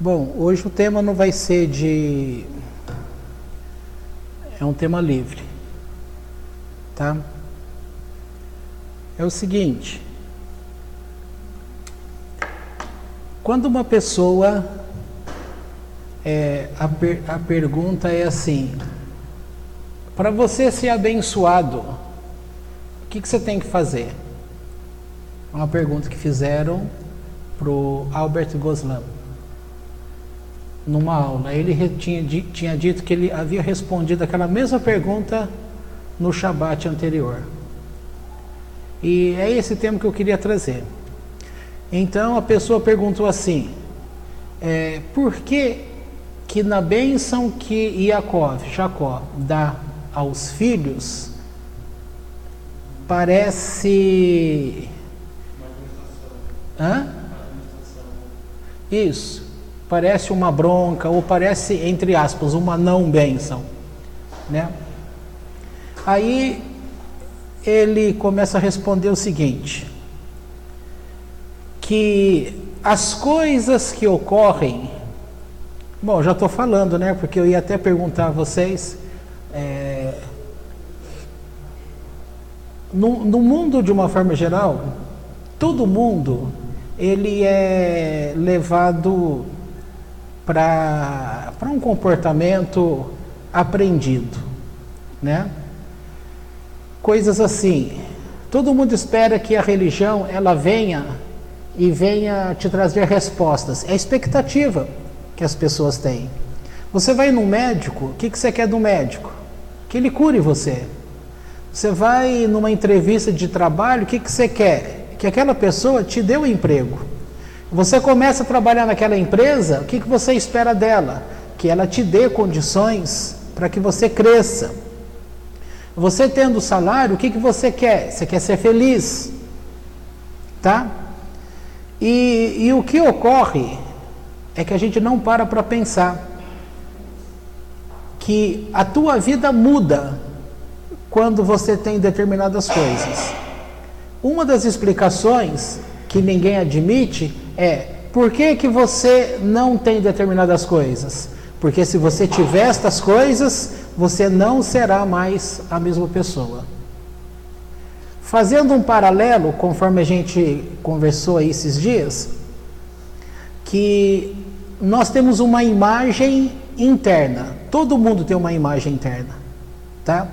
Bom, hoje o tema não vai ser é um tema livre, tá? É o seguinte, quando uma pessoa, a pergunta é assim, para você ser abençoado, o que você tem que fazer? É uma pergunta que fizeram para o Albert Goslam, numa aula. Ele tinha dito que ele havia respondido aquela mesma pergunta no Shabat anterior. E é esse tema que eu queria trazer. Então a pessoa perguntou assim, por que na bênção que Jacó dá aos filhos, parece... Isso, parece uma bronca, ou parece, entre aspas, uma não bênção, né? Aí ele começa a responder o seguinte, que as coisas que ocorrem, bom, já estou falando, né? Porque eu ia até perguntar a vocês, no mundo de uma forma geral, todo mundo ele é levado para um comportamento aprendido, né? Coisas assim, todo mundo espera que a religião ela venha te trazer respostas, é a expectativa que as pessoas têm. Você vai no médico, o que você quer do médico? Que ele cure você. Você vai numa entrevista de trabalho, o que você quer? Que aquela pessoa te dê um emprego. Você começa a trabalhar naquela empresa, o que você espera dela? Que ela te dê condições para que você cresça. Você tendo salário, o que você quer? Você quer ser feliz, tá? E o que ocorre é que a gente não para pensar que a tua vida muda quando você tem determinadas coisas. Uma das explicações que ninguém admite é por que você não tem determinadas coisas? Porque se você tiver estas coisas, você não será mais a mesma pessoa. Fazendo um paralelo, conforme a gente conversou aí esses dias, que nós temos uma imagem interna. Todo mundo tem uma imagem interna, tá?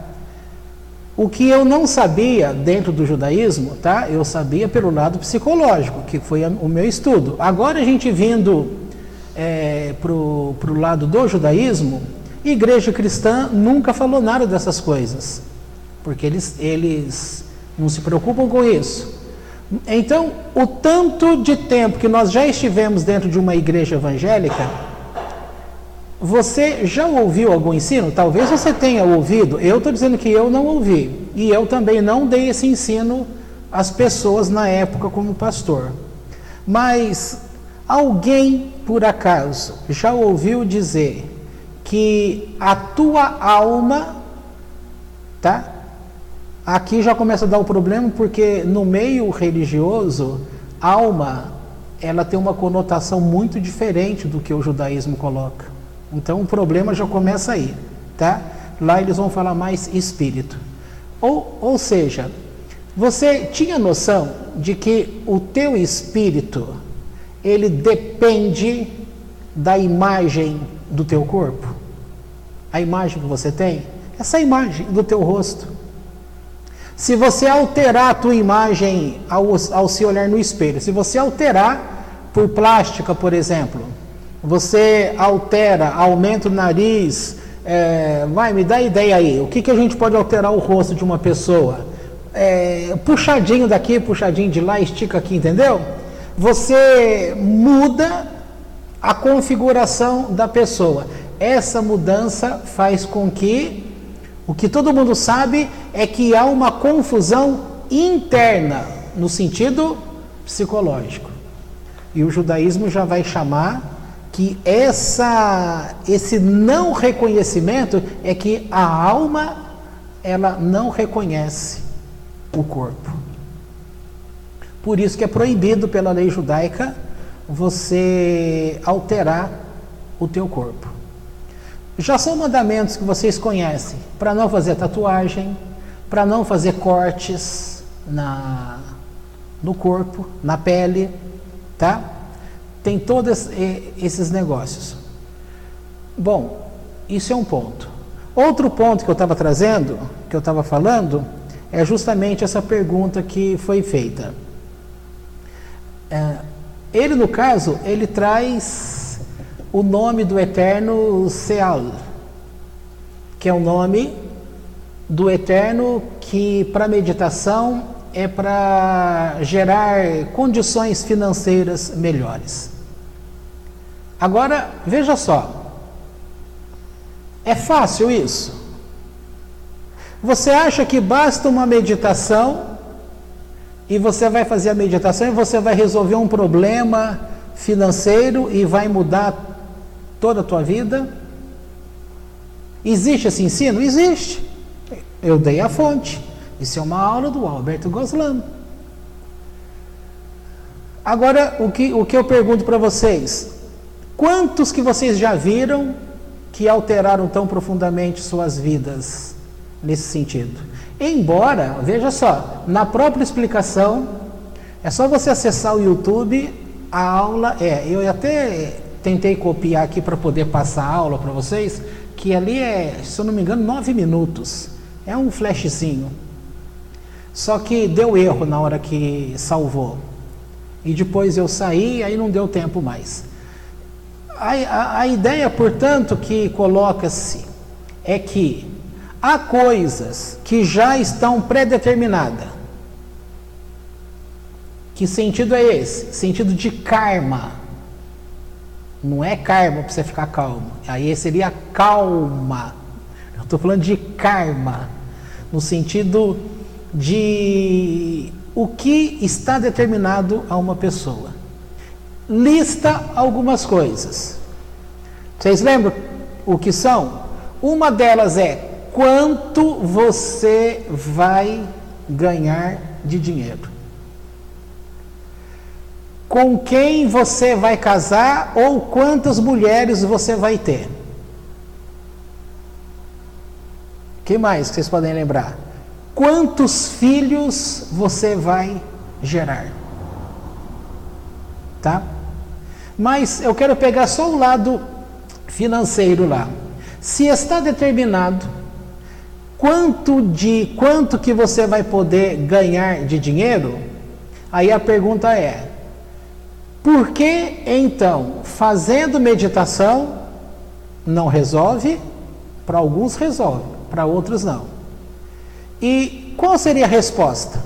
O que eu não sabia dentro do judaísmo, tá? Eu sabia pelo lado psicológico, que foi o meu estudo. Agora a gente vindo pro lado do judaísmo, igreja cristã nunca falou nada dessas coisas, porque eles não se preocupam com isso. Então, o tanto de tempo que nós já estivemos dentro de uma igreja evangélica, você já ouviu algum ensino? Talvez você tenha ouvido. Eu estou dizendo que eu não ouvi. E eu também não dei esse ensino às pessoas na época como pastor. Mas alguém, por acaso, já ouviu dizer que a tua alma, tá? Aqui já começa a dar o problema, porque no meio religioso, alma, ela tem uma conotação muito diferente do que o judaísmo coloca. Então o problema já começa aí, tá? Lá eles vão falar mais espírito. Ou seja, você tinha noção de que o teu espírito, ele depende da imagem do teu corpo? A imagem que você tem? Essa imagem do teu rosto. Se você alterar a tua imagem ao se olhar no espelho, se você alterar por plástica, por exemplo, você aumenta o nariz, me dá ideia aí, o que a gente pode alterar o rosto de uma pessoa? Puxadinho daqui, puxadinho de lá, estica aqui, entendeu? Você muda a configuração da pessoa. Essa mudança faz com que, o que todo mundo sabe, é que há uma confusão interna, no sentido psicológico. E o judaísmo já vai chamar que esse não reconhecimento é que a alma, ela não reconhece o corpo. Por isso que é proibido pela lei judaica você alterar o teu corpo. Já são mandamentos que vocês conhecem, para não fazer tatuagem, para não fazer cortes no corpo, na pele, tá? Tem todos esses negócios. Bom, isso é um ponto. Outro ponto que eu estava trazendo, que eu estava falando, é justamente essa pergunta que foi feita. Ele, no caso, ele traz o nome do Eterno Seal, que é o nome do Eterno que, para meditação, é para gerar condições financeiras melhores. Agora, veja só, é fácil isso? Você acha que basta uma meditação e você vai fazer a meditação e você vai resolver um problema financeiro e vai mudar toda a tua vida? Existe esse ensino? Existe. Eu dei a fonte. Isso é uma aula do Alberto Goslan. Agora, o que eu pergunto para vocês, quantos que vocês já viram que alteraram tão profundamente suas vidas nesse sentido? Embora, veja só, na própria explicação, é só você acessar o YouTube, a aula eu até tentei copiar aqui para poder passar a aula para vocês, que ali se eu não me engano, 9 minutos. É um flashzinho. Só que deu erro na hora que salvou. E depois eu saí, aí não deu tempo mais. A ideia, portanto, que coloca-se é que há coisas que já estão pré-determinadas. Que sentido é esse? Sentido de karma. Não é karma para você ficar calmo. Aí seria calma. Eu estou falando de karma. No sentido de o que está determinado a uma pessoa. Lista algumas coisas. Vocês lembram o que são? Uma delas é quanto você vai ganhar de dinheiro. Com quem você vai casar ou quantas mulheres você vai ter. O que mais que vocês podem lembrar? Quantos filhos você vai gerar? Tá? Mas eu quero pegar só o lado financeiro lá. Se está determinado quanto que você vai poder ganhar de dinheiro, aí a pergunta é: por que então, fazendo meditação, não resolve? Para alguns resolve, para outros não. E qual seria a resposta?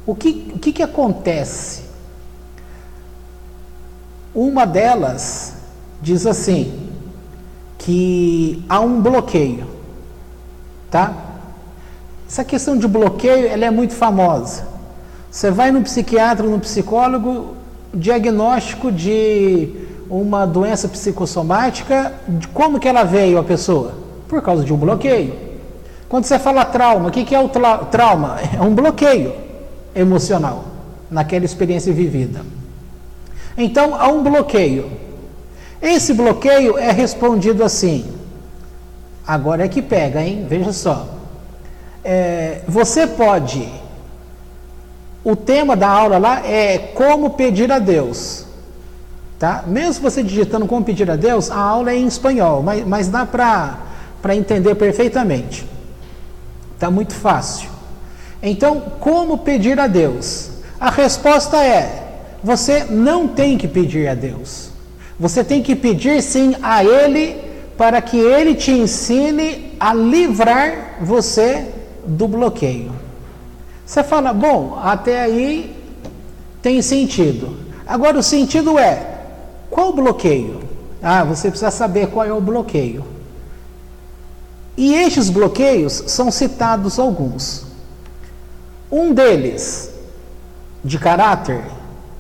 O que acontece? Uma delas diz assim, que há um bloqueio, tá? Essa questão de bloqueio, ela é muito famosa. Você vai no psiquiatra, no psicólogo, diagnóstico de uma doença psicossomática, de como que ela veio a pessoa? Por causa de um bloqueio. Quando você fala trauma, o que é o trauma? É um bloqueio emocional naquela experiência vivida. Então, há um bloqueio. Esse bloqueio é respondido assim. Agora é que pega, hein? Veja só. Você pode... O tema da aula lá é como pedir a Deus. Tá? Mesmo você digitando como pedir a Deus, a aula é em espanhol, mas dá para entender perfeitamente. Está muito fácil. Então, como pedir a Deus? A resposta é: você não tem que pedir a Deus. Você tem que pedir sim a Ele, para que Ele te ensine a livrar você do bloqueio. Você fala, bom, até aí tem sentido. Agora o sentido é, qual bloqueio? Você precisa saber qual é o bloqueio. E estes bloqueios são citados alguns. Um deles, de caráter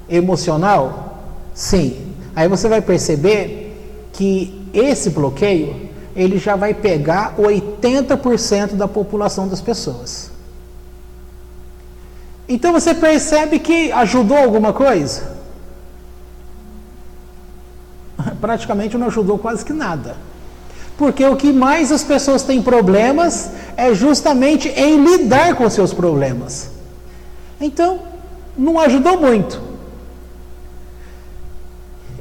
emocional, sim. Aí você vai perceber que esse bloqueio, ele já vai pegar 80% da população das pessoas. Então você percebe que ajudou alguma coisa? praticamente não ajudou quase que nada. Porque o que mais as pessoas têm problemas é justamente em lidar com seus problemas. Então, não ajudou muito.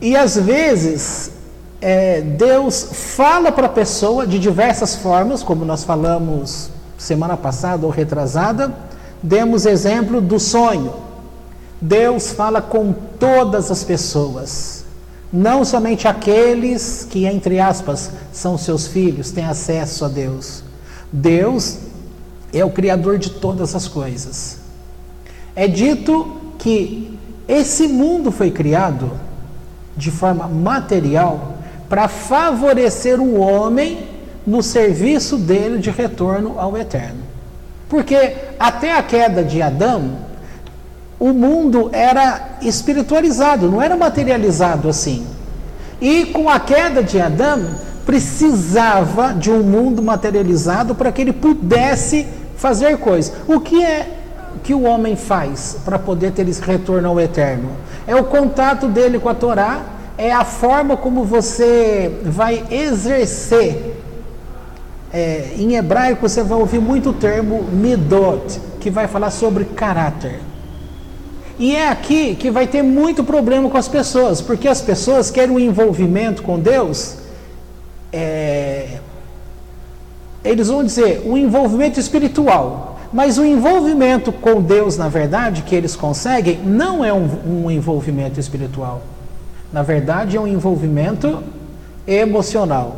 E às vezes, Deus fala para a pessoa de diversas formas, como nós falamos semana passada ou retrasada, demos exemplo do sonho. Deus fala com todas as pessoas, não somente aqueles que, entre aspas, são seus filhos, têm acesso a Deus. Deus é o Criador de todas as coisas. É dito que esse mundo foi criado de forma material para favorecer o homem no serviço dele de retorno ao eterno. Porque até a queda de Adão, o mundo era espiritualizado, não era materializado assim. E com a queda de Adão, precisava de um mundo materializado para que ele pudesse fazer coisas. O que é que o homem faz para poder ter esse retorno ao eterno? É o contato dele com a Torá, é a forma como você vai exercer. Em hebraico você vai ouvir muito o termo midot, que vai falar sobre caráter. E é aqui que vai ter muito problema com as pessoas, porque as pessoas querem um envolvimento com Deus, eles vão dizer, um envolvimento espiritual, mas o envolvimento com Deus, na verdade, que eles conseguem, não é um envolvimento espiritual. Na verdade, é um envolvimento emocional.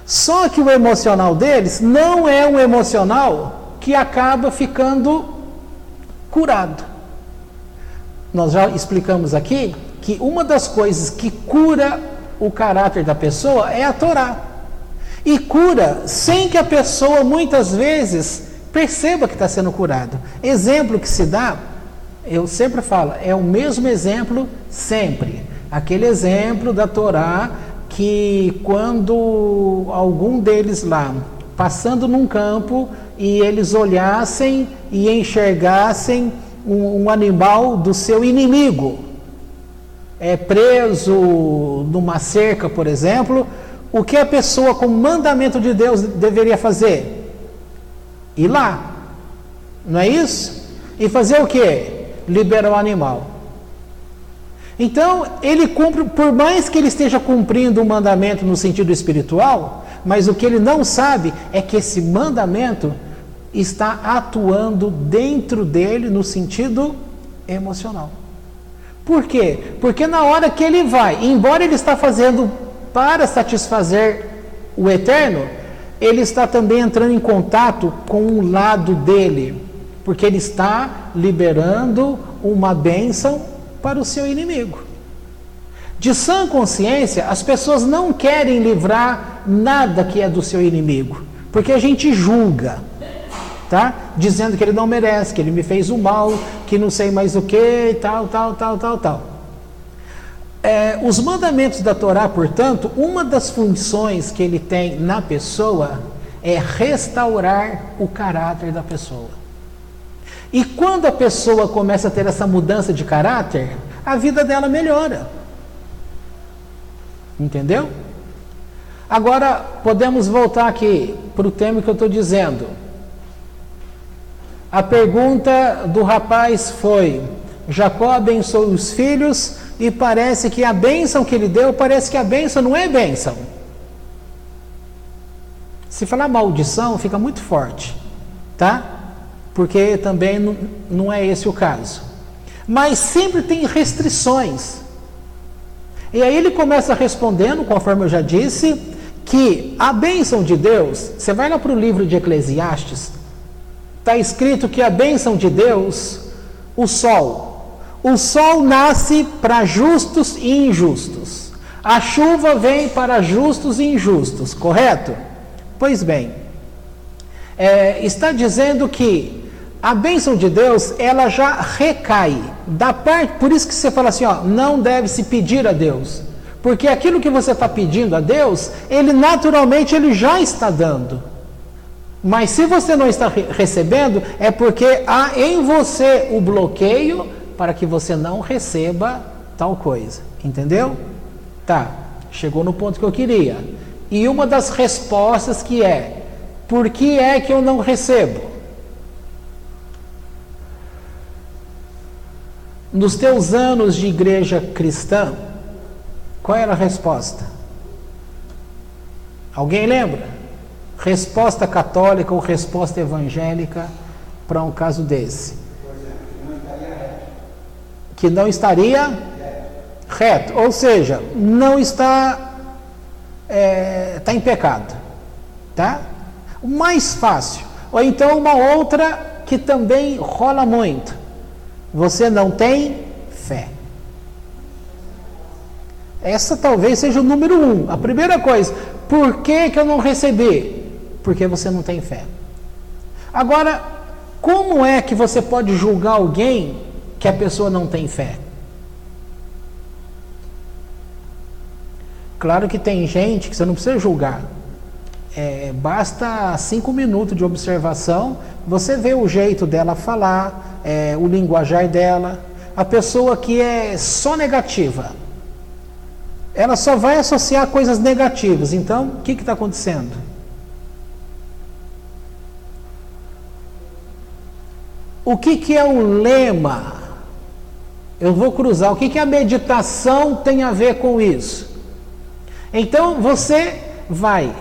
Só que o emocional deles não é um emocional que acaba ficando curado. Nós já explicamos aqui que uma das coisas que cura o caráter da pessoa é a Torá. E cura sem que a pessoa muitas vezes perceba que está sendo curado. Exemplo que se dá, eu sempre falo, é o mesmo exemplo sempre. Aquele exemplo da Torá que quando algum deles lá, passando num campo, e eles olhassem e enxergassem um animal do seu inimigo, preso numa cerca, por exemplo, o que a pessoa com o mandamento de Deus deveria fazer? Ir lá, não é isso? E fazer o quê? Liberar o animal. Então, ele cumpre, por mais que ele esteja cumprindo o mandamento no sentido espiritual, mas o que ele não sabe é que esse mandamento está atuando dentro dele no sentido emocional. Por quê? Porque na hora que ele vai, embora ele está fazendo para satisfazer o eterno, ele está também entrando em contato com o lado dele, porque ele está liberando uma bênção para o seu inimigo. De sã consciência, as pessoas não querem livrar nada que é do seu inimigo, porque a gente julga, tá? Dizendo que ele não merece, que ele me fez o mal, que não sei mais o que, tal. Os mandamentos da Torá, portanto, uma das funções que ele tem na pessoa é restaurar o caráter da pessoa. E quando a pessoa começa a ter essa mudança de caráter, a vida dela melhora. Entendeu? Agora, podemos voltar aqui para o tema que eu estou dizendo. A pergunta do rapaz foi: Jacó abençoou os filhos e parece que a bênção que ele deu, parece que a bênção não é bênção. Se falar maldição, fica muito forte, tá? Porque também não é esse o caso. Mas sempre tem restrições. E aí ele começa respondendo, conforme eu já disse, que a bênção de Deus, você vai lá para o livro de Eclesiastes, está escrito que a bênção de Deus, o sol nasce para justos e injustos. A chuva vem para justos e injustos, correto? Pois bem, está dizendo que a bênção de Deus, ela já recai da parte, por isso que você fala assim, não deve se pedir a Deus, porque aquilo que você está pedindo a Deus, ele naturalmente ele já está dando. Mas se você não está recebendo, é porque há em você o bloqueio para que você não receba tal coisa, entendeu? Tá. chegou no ponto que eu queria. E uma das respostas que é: por que é que eu não recebo? Nos teus anos de igreja cristã, qual era a resposta? Alguém lembra? Resposta católica ou resposta evangélica para um caso desse? Que não estaria reto. Ou seja, não está, está em pecado. Tá? O mais fácil. Ou então uma outra que também rola muito. Você não tem fé. Essa talvez seja o número 1. A primeira coisa, por que eu não recebi? Porque você não tem fé. Agora, como é que você pode julgar alguém que a pessoa não tem fé? Claro que tem gente que você não precisa julgar. Basta 5 minutos de observação, você vê o jeito dela falar, o linguajar dela. A pessoa que é só negativa, ela só vai associar coisas negativas. Então, o que está acontecendo? O que é o lema? Eu vou cruzar. O que a meditação tem a ver com isso? Então, você vai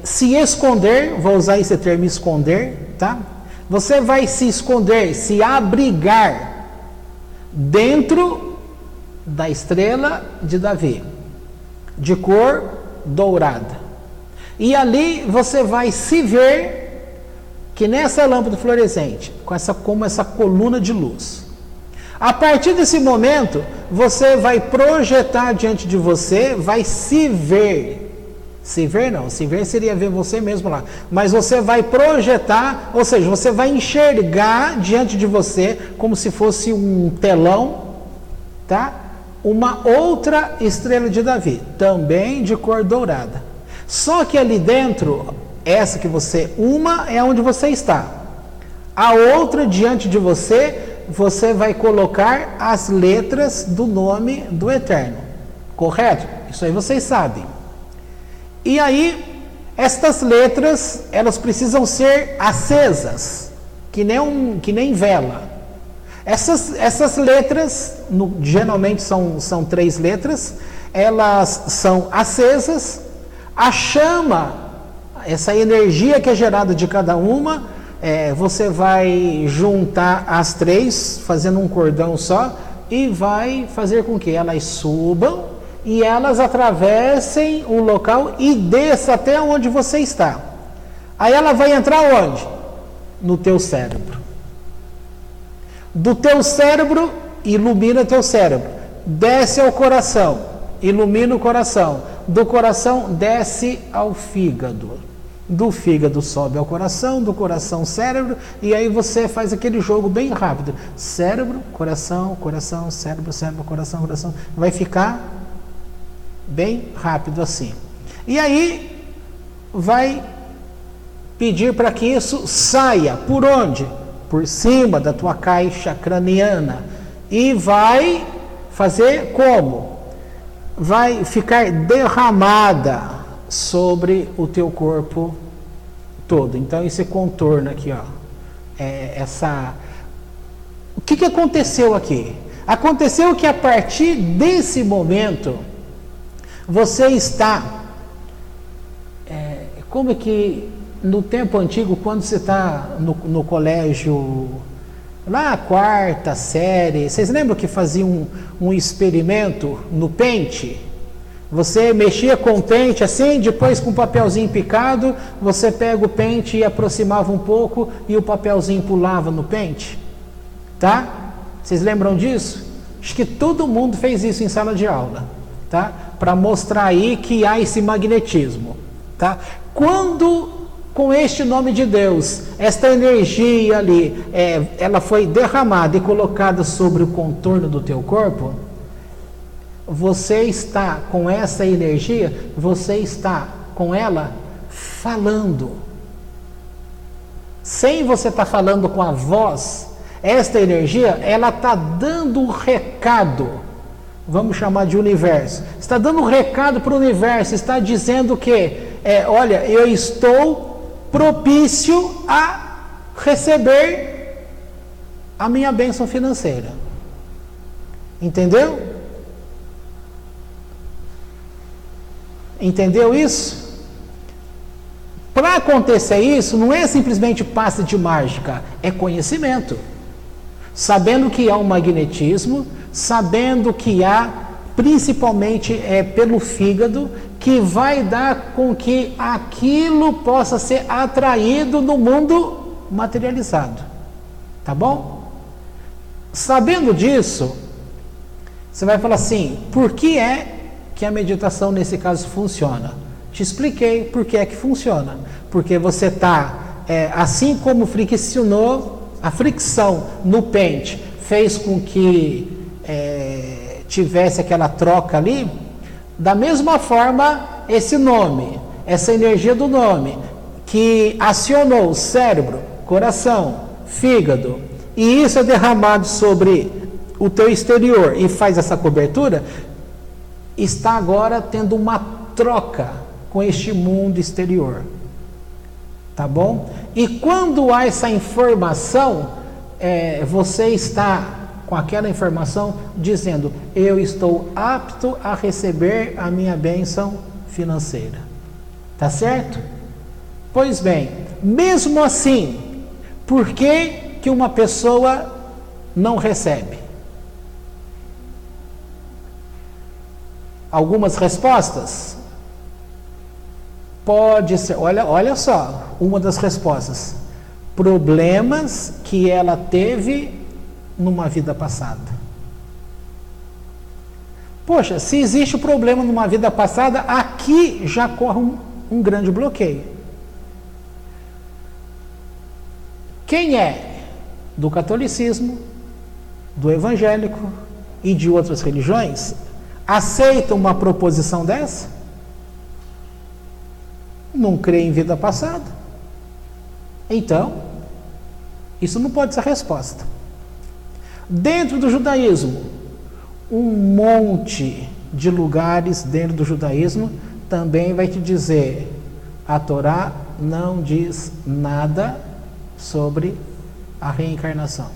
se esconder, vou usar esse termo esconder, tá? Você vai se esconder, se abrigar dentro da estrela de Davi, de cor dourada. E ali você vai se ver que nessa lâmpada fluorescente, como essa coluna de luz. A partir desse momento, você vai projetar diante de você, vai se ver. Se ver não, se ver seria ver você mesmo lá. Mas você vai projetar, ou seja, você vai enxergar diante de você, como se fosse um telão, tá? Uma outra estrela de Davi, também de cor dourada. Só que ali dentro, essa que você, uma é onde você está. A outra diante de você, você vai colocar as letras do nome do Eterno. Correto? Isso aí vocês sabem. E aí, estas letras, elas precisam ser acesas, que nem vela. Essas letras, geralmente são 3 letras, elas são acesas. A chama, essa energia que é gerada de cada uma, você vai juntar as 3, fazendo um cordão só, e vai fazer com que elas subam e elas atravessem o local e desçam até onde você está. Aí ela vai entrar onde? No teu cérebro. Do teu cérebro, ilumina teu cérebro. Desce ao coração, ilumina o coração. Do coração, desce ao fígado. Do fígado sobe ao coração, do coração cérebro, e aí você faz aquele jogo bem rápido. Cérebro, coração, coração, cérebro, cérebro, coração, coração. Vai ficar bem rápido assim. E aí vai pedir para que isso saia. Por onde? Por cima da tua caixa craniana. E vai fazer como? Vai ficar derramada sobre o teu corpo todo. Então esse contorno aqui, ó, o que aconteceu aqui? Aconteceu que a partir desse momento você está como é que no tempo antigo, quando você está no colégio, lá a 4ª série, vocês lembram que faziam um experimento no pente? Você mexia com o pente assim, depois com o papelzinho picado, você pega o pente e aproximava um pouco e o papelzinho pulava no pente, tá? Vocês lembram disso? Acho que todo mundo fez isso em sala de aula, tá? Para mostrar aí que há esse magnetismo, tá? Quando, com este nome de Deus, esta energia ali, ela foi derramada e colocada sobre o contorno do teu corpo, você está com essa energia, você está com ela falando. Sem você estar falando com a voz, esta energia, ela está dando um recado vamos chamar de universo, está dando um recado para o universo, está dizendo que, olha, eu estou propício a receber a minha bênção financeira. Entendeu? Entendeu isso? Para acontecer isso, não é simplesmente passe de mágica, é conhecimento. Sabendo que há um magnetismo, sabendo que há, principalmente pelo fígado, que vai dar com que aquilo possa ser atraído no mundo materializado. Tá bom? Sabendo disso, você vai falar assim, por que é que a meditação nesse caso funciona? Te expliquei por que é que funciona. Porque você está, assim como friccionou, a fricção no pente fez com que tivesse aquela troca ali, da mesma forma, esse nome, essa energia do nome, que acionou o cérebro, coração, fígado, e isso é derramado sobre o teu exterior e faz essa cobertura, está agora tendo uma troca com este mundo exterior. Tá bom? E quando há essa informação, você está com aquela informação dizendo, eu estou apto a receber a minha bênção financeira. Tá certo? Pois bem, mesmo assim, por que uma pessoa não recebe? Algumas respostas? Pode ser, olha só, uma das respostas. Problemas que ela teve numa vida passada. Poxa, se existe um problema numa vida passada, aqui já corre um grande bloqueio. Quem é do catolicismo, do evangélico e de outras religiões, aceita uma proposição dessa? Não crê em vida passada. Então, isso não pode ser a resposta. Dentro do judaísmo, um monte de lugares dentro do judaísmo também vai te dizer, a Torá não diz nada sobre a reencarnação.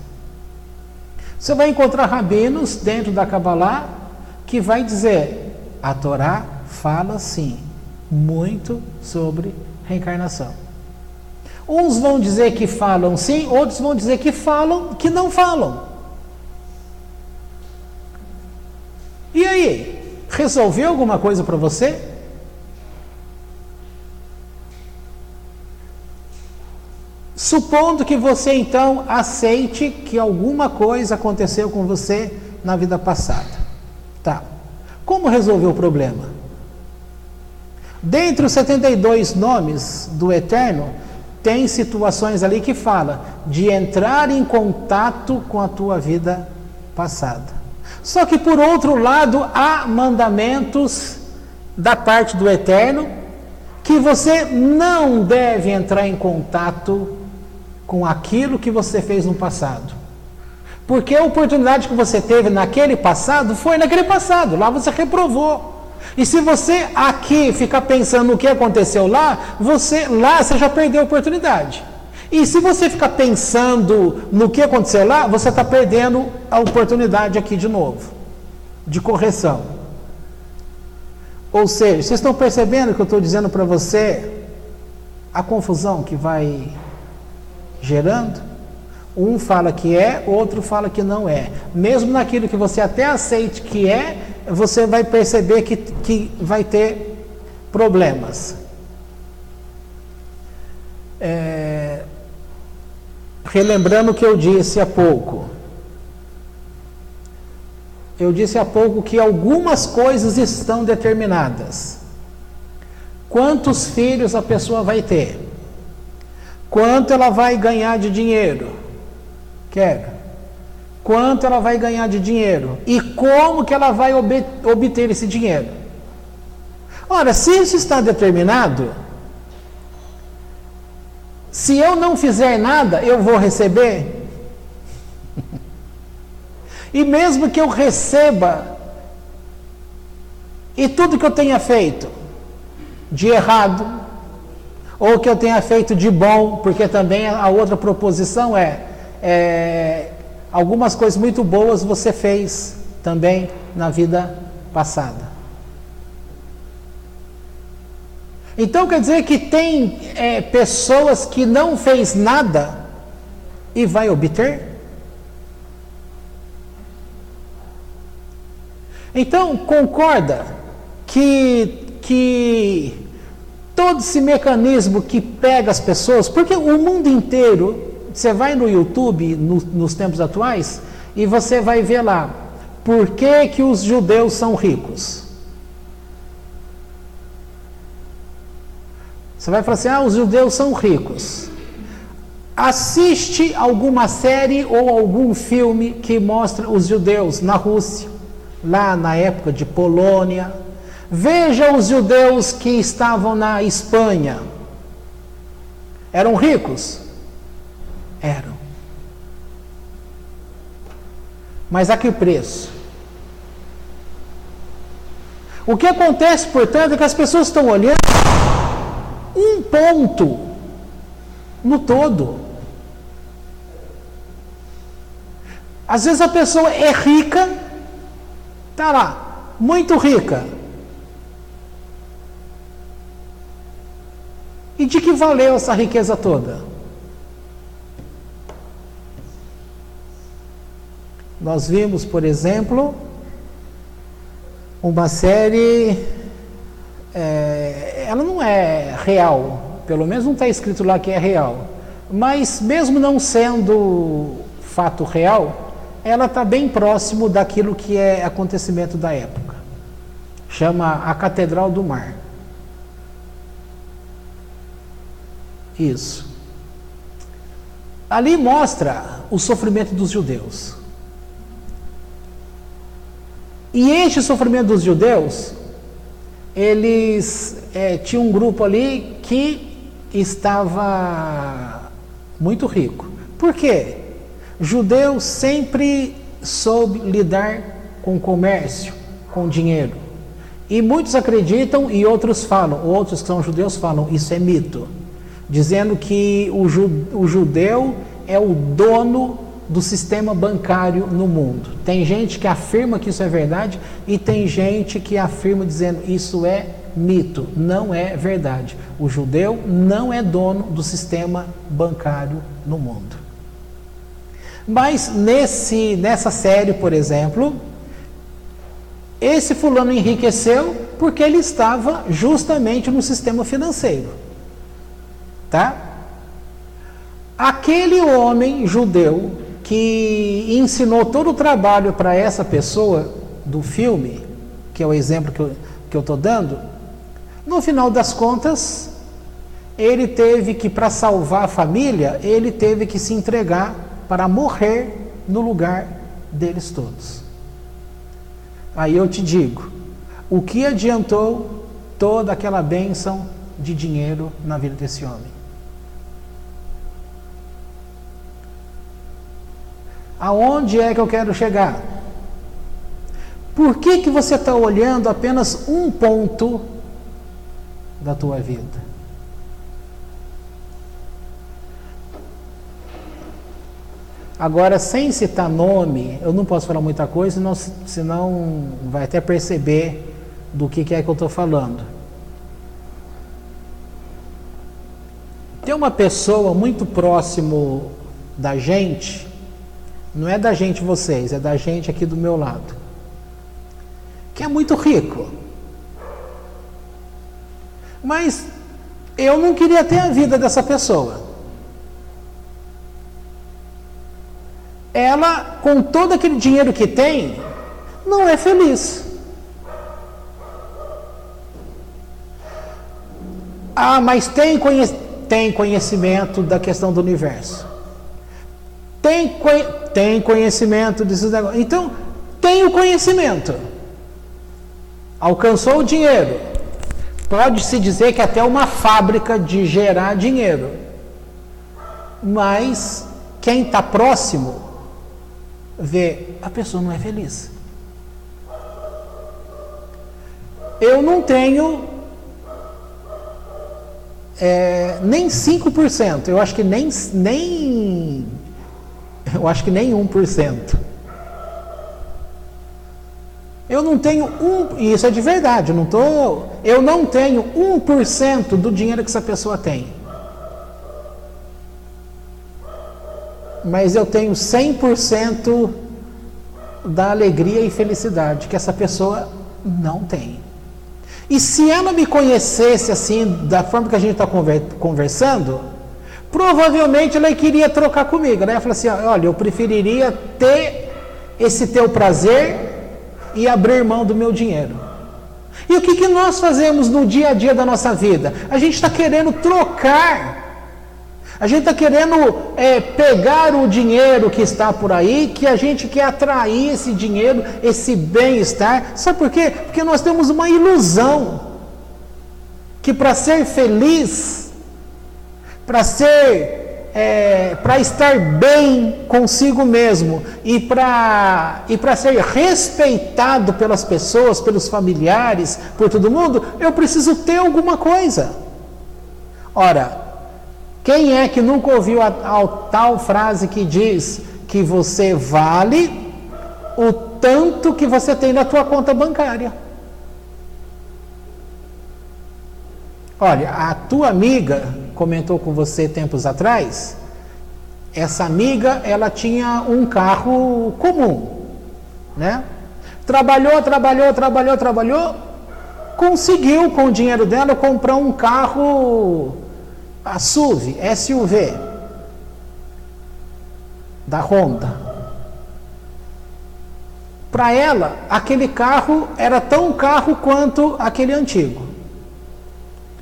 Você vai encontrar rabinos dentro da Kabbalah que vai dizer, a Torá fala sim, muito sobre reencarnação. Uns vão dizer que falam sim, outros vão dizer que falam, que não falam. E aí, resolveu alguma coisa para você? Supondo que você então aceite que alguma coisa aconteceu com você na vida passada. Tá. Como resolver o problema? Dentre os 72 nomes do Eterno, tem situações ali que fala de entrar em contato com a tua vida passada. Só que por outro lado, há mandamentos da parte do Eterno que você não deve entrar em contato com aquilo que você fez no passado. Porque a oportunidade que você teve naquele passado foi naquele passado, lá você reprovou. E se você aqui ficar pensando no que aconteceu lá, você já perdeu a oportunidade. E se você ficar pensando no que aconteceu lá, você está perdendo a oportunidade aqui de novo, de correção. Ou seja, vocês estão percebendo que eu estou dizendo para você a confusão que vai gerando? Um fala que é, outro fala que não é. Mesmo naquilo que você até aceite que é, você vai perceber que vai ter problemas. Relembrando o que eu disse há pouco. Eu disse há pouco que algumas coisas estão determinadas. Quantos filhos a pessoa vai ter? Quanto ela vai ganhar de dinheiro? Quanto ela vai ganhar de dinheiro? E como que ela vai obter esse dinheiro? Ora, se isso está determinado, se eu não fizer nada, eu vou receber? E mesmo que eu receba E tudo que eu tenha feito de errado, ou que eu tenha feito de bom, porque também a outra proposição algumas coisas muito boas você fez também na vida passada. Então quer dizer que tem pessoas que não fez nada e vai obter? Então concorda que todo esse mecanismo que pega as pessoas, porque o mundo inteiro, você vai no YouTube nos tempos atuais e você vai ver lá, por que os judeus são ricos? Você vai falar assim, os judeus são ricos. Assiste alguma série ou algum filme que mostra os judeus na Rússia, lá na época de Polônia. Veja os judeus que estavam na Espanha. Eram ricos? Eram. Mas a que preço? O que acontece, portanto, é que as pessoas estão olhando um ponto no todo. Às vezes a pessoa é rica, está lá, muito rica. E de que valeu essa riqueza toda? Nós vimos, por exemplo, uma série, ela não é real, pelo menos não está escrito lá que é real, mas mesmo não sendo fato real, ela está bem próximo daquilo que é acontecimento da época. Chama A Catedral do Mar. Isso. Ali mostra o sofrimento dos judeus. E este sofrimento dos judeus, eles tinham um grupo ali que estava muito rico. Por quê? Judeu sempre soube lidar com comércio, com dinheiro. E muitos acreditam e outros falam, outros que são judeus falam, isso é mito. Dizendo que o judeu é o dono do sistema bancário no mundo. Tem gente que afirma que isso é verdade e tem gente que afirma dizendo isso é mito, não é verdade. O judeu não é dono do sistema bancário no mundo. Mas nessa série, por exemplo, esse fulano enriqueceu porque ele estava justamente no sistema financeiro. Tá? Aquele homem judeu que ensinou todo o trabalho para essa pessoa do filme, que é o exemplo que eu estou dando, no final das contas, ele teve que, para salvar a família, ele teve que se entregar para morrer no lugar deles todos. Aí eu te digo, o que adiantou toda aquela bênção de dinheiro na vida desse homem? Aonde é que eu quero chegar? Por que você está olhando apenas um ponto da tua vida? Agora, sem citar nome, eu não posso falar muita coisa, senão vai até perceber do que é que eu estou falando. Tem uma pessoa muito próximo da gente, não é da gente vocês, é da gente aqui do meu lado, que é muito rico. Mas eu não queria ter a vida dessa pessoa. Ela, com todo aquele dinheiro que tem, não é feliz. Mas tem conhecimento da questão do universo. Tem conhecimento desses negócios. Então, tem o conhecimento. Alcançou o dinheiro. Pode-se dizer que até uma fábrica de gerar dinheiro. Mas quem está próximo vê, a pessoa não é feliz. eu não tenho nem 5%, eu acho que nem 1%. Eu não tenho e isso é de verdade, eu não tenho 1% do dinheiro que essa pessoa tem. Mas eu tenho 100% da alegria e felicidade que essa pessoa não tem. E se ela me conhecesse assim, da forma que a gente está conversando, provavelmente ela queria trocar comigo. Ela ia falar assim, olha, eu preferiria ter esse teu prazer e abrir mão do meu dinheiro. E o que nós fazemos no dia a dia da nossa vida? A gente está querendo trocar. A gente está querendo pegar o dinheiro que está por aí, que a gente quer atrair esse dinheiro, esse bem-estar. Sabe por quê? Porque nós temos uma ilusão que para ser feliz, para estar bem consigo mesmo e para ser respeitado pelas pessoas, pelos familiares, por todo mundo, eu preciso ter alguma coisa. Ora, quem é que nunca ouviu a tal frase que diz que você vale o tanto que você tem na tua conta bancária? Olha, a tua amiga comentou com você tempos atrás, essa amiga, ela tinha um carro comum, né? Trabalhou, conseguiu com o dinheiro dela comprar um carro a SUV da Honda. Para ela, aquele carro era tão carro quanto aquele antigo.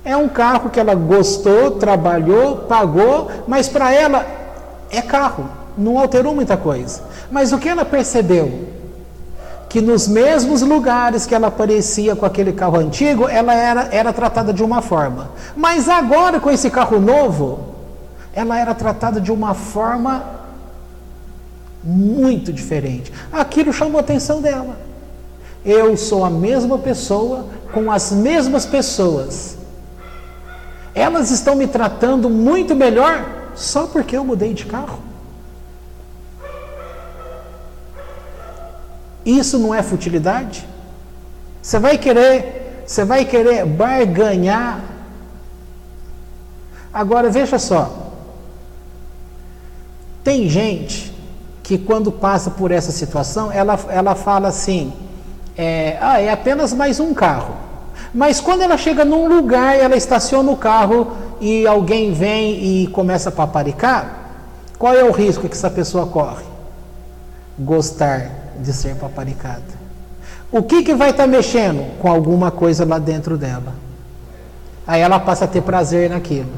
É um carro que ela gostou, trabalhou, pagou, mas para ela é carro, não alterou muita coisa. Mas o que ela percebeu? Que nos mesmos lugares que ela aparecia com aquele carro antigo, ela era tratada de uma forma. Mas agora, com esse carro novo, ela era tratada de uma forma muito diferente. Aquilo chamou a atenção dela. Eu sou a mesma pessoa, com as mesmas pessoas. Elas estão me tratando muito melhor só porque eu mudei de carro. Isso não é futilidade? Você vai querer barganhar. Agora veja só, tem gente que quando passa por essa situação, ela fala assim, é apenas mais um carro. Mas quando ela chega num lugar, ela estaciona o carro e alguém vem e começa a paparicar, qual é o risco que essa pessoa corre? Gostar de ser paparicada. O que vai estar mexendo? Com alguma coisa lá dentro dela. Aí ela passa a ter prazer naquilo.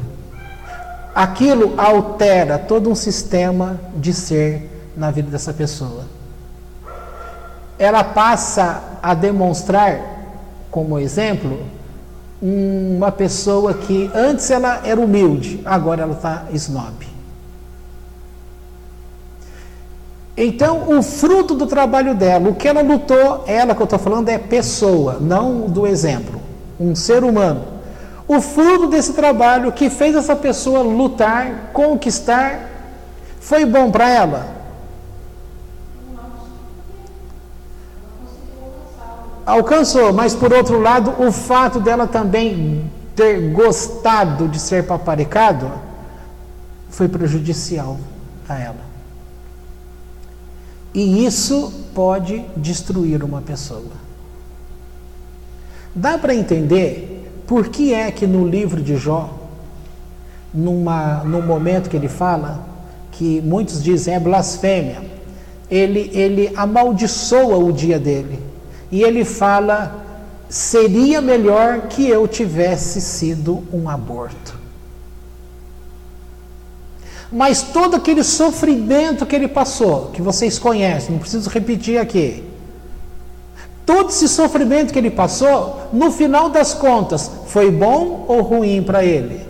Aquilo altera todo um sistema de ser na vida dessa pessoa. Ela passa a demonstrar, como exemplo, uma pessoa que antes ela era humilde, agora ela está snob. Então, o fruto do trabalho dela, o que ela lutou, ela que eu estou falando é pessoa, não do exemplo, um ser humano. O fruto desse trabalho que fez essa pessoa lutar, conquistar, foi bom para ela? Alcançou, mas por outro lado, o fato dela também ter gostado de ser paparicado foi prejudicial a ela. E isso pode destruir uma pessoa. Dá para entender por que é que no livro de Jó, num momento que ele fala, que muitos dizem é blasfêmia, ele amaldiçoa o dia dele. E ele fala, seria melhor que eu tivesse sido um aborto. Mas todo aquele sofrimento que ele passou, que vocês conhecem, não preciso repetir aqui. Todo esse sofrimento que ele passou, no final das contas, foi bom ou ruim para ele?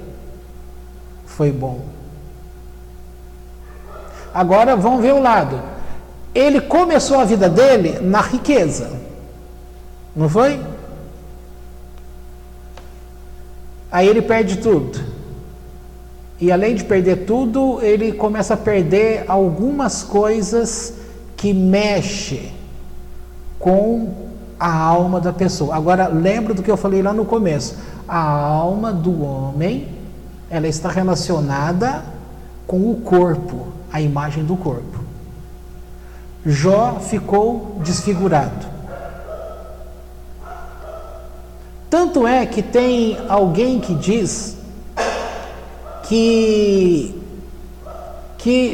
Foi bom. Agora vamos ver o lado. Ele começou a vida dele na riqueza. Não foi? Aí ele perde tudo. E além de perder tudo, ele começa a perder algumas coisas que mexem com a alma da pessoa. Agora, lembra do que eu falei lá no começo. A alma do homem, ela está relacionada com o corpo, a imagem do corpo. Jó ficou desfigurado. Tanto é que tem alguém que diz que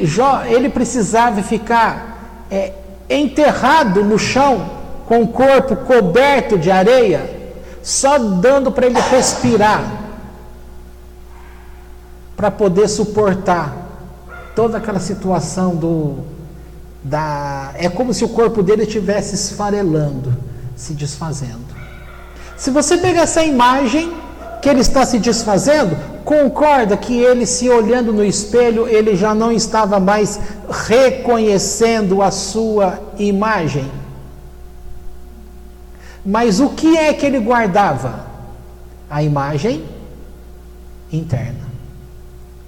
Jó, ele precisava ficar enterrado no chão, com o corpo coberto de areia, só dando para ele respirar, para poder suportar toda aquela situação é como se o corpo dele estivesse esfarelando, se desfazendo. Se você pegar essa imagem que ele está se desfazendo, concorda que ele, se olhando no espelho, ele já não estava mais reconhecendo a sua imagem? Mas o que é que ele guardava? A imagem interna,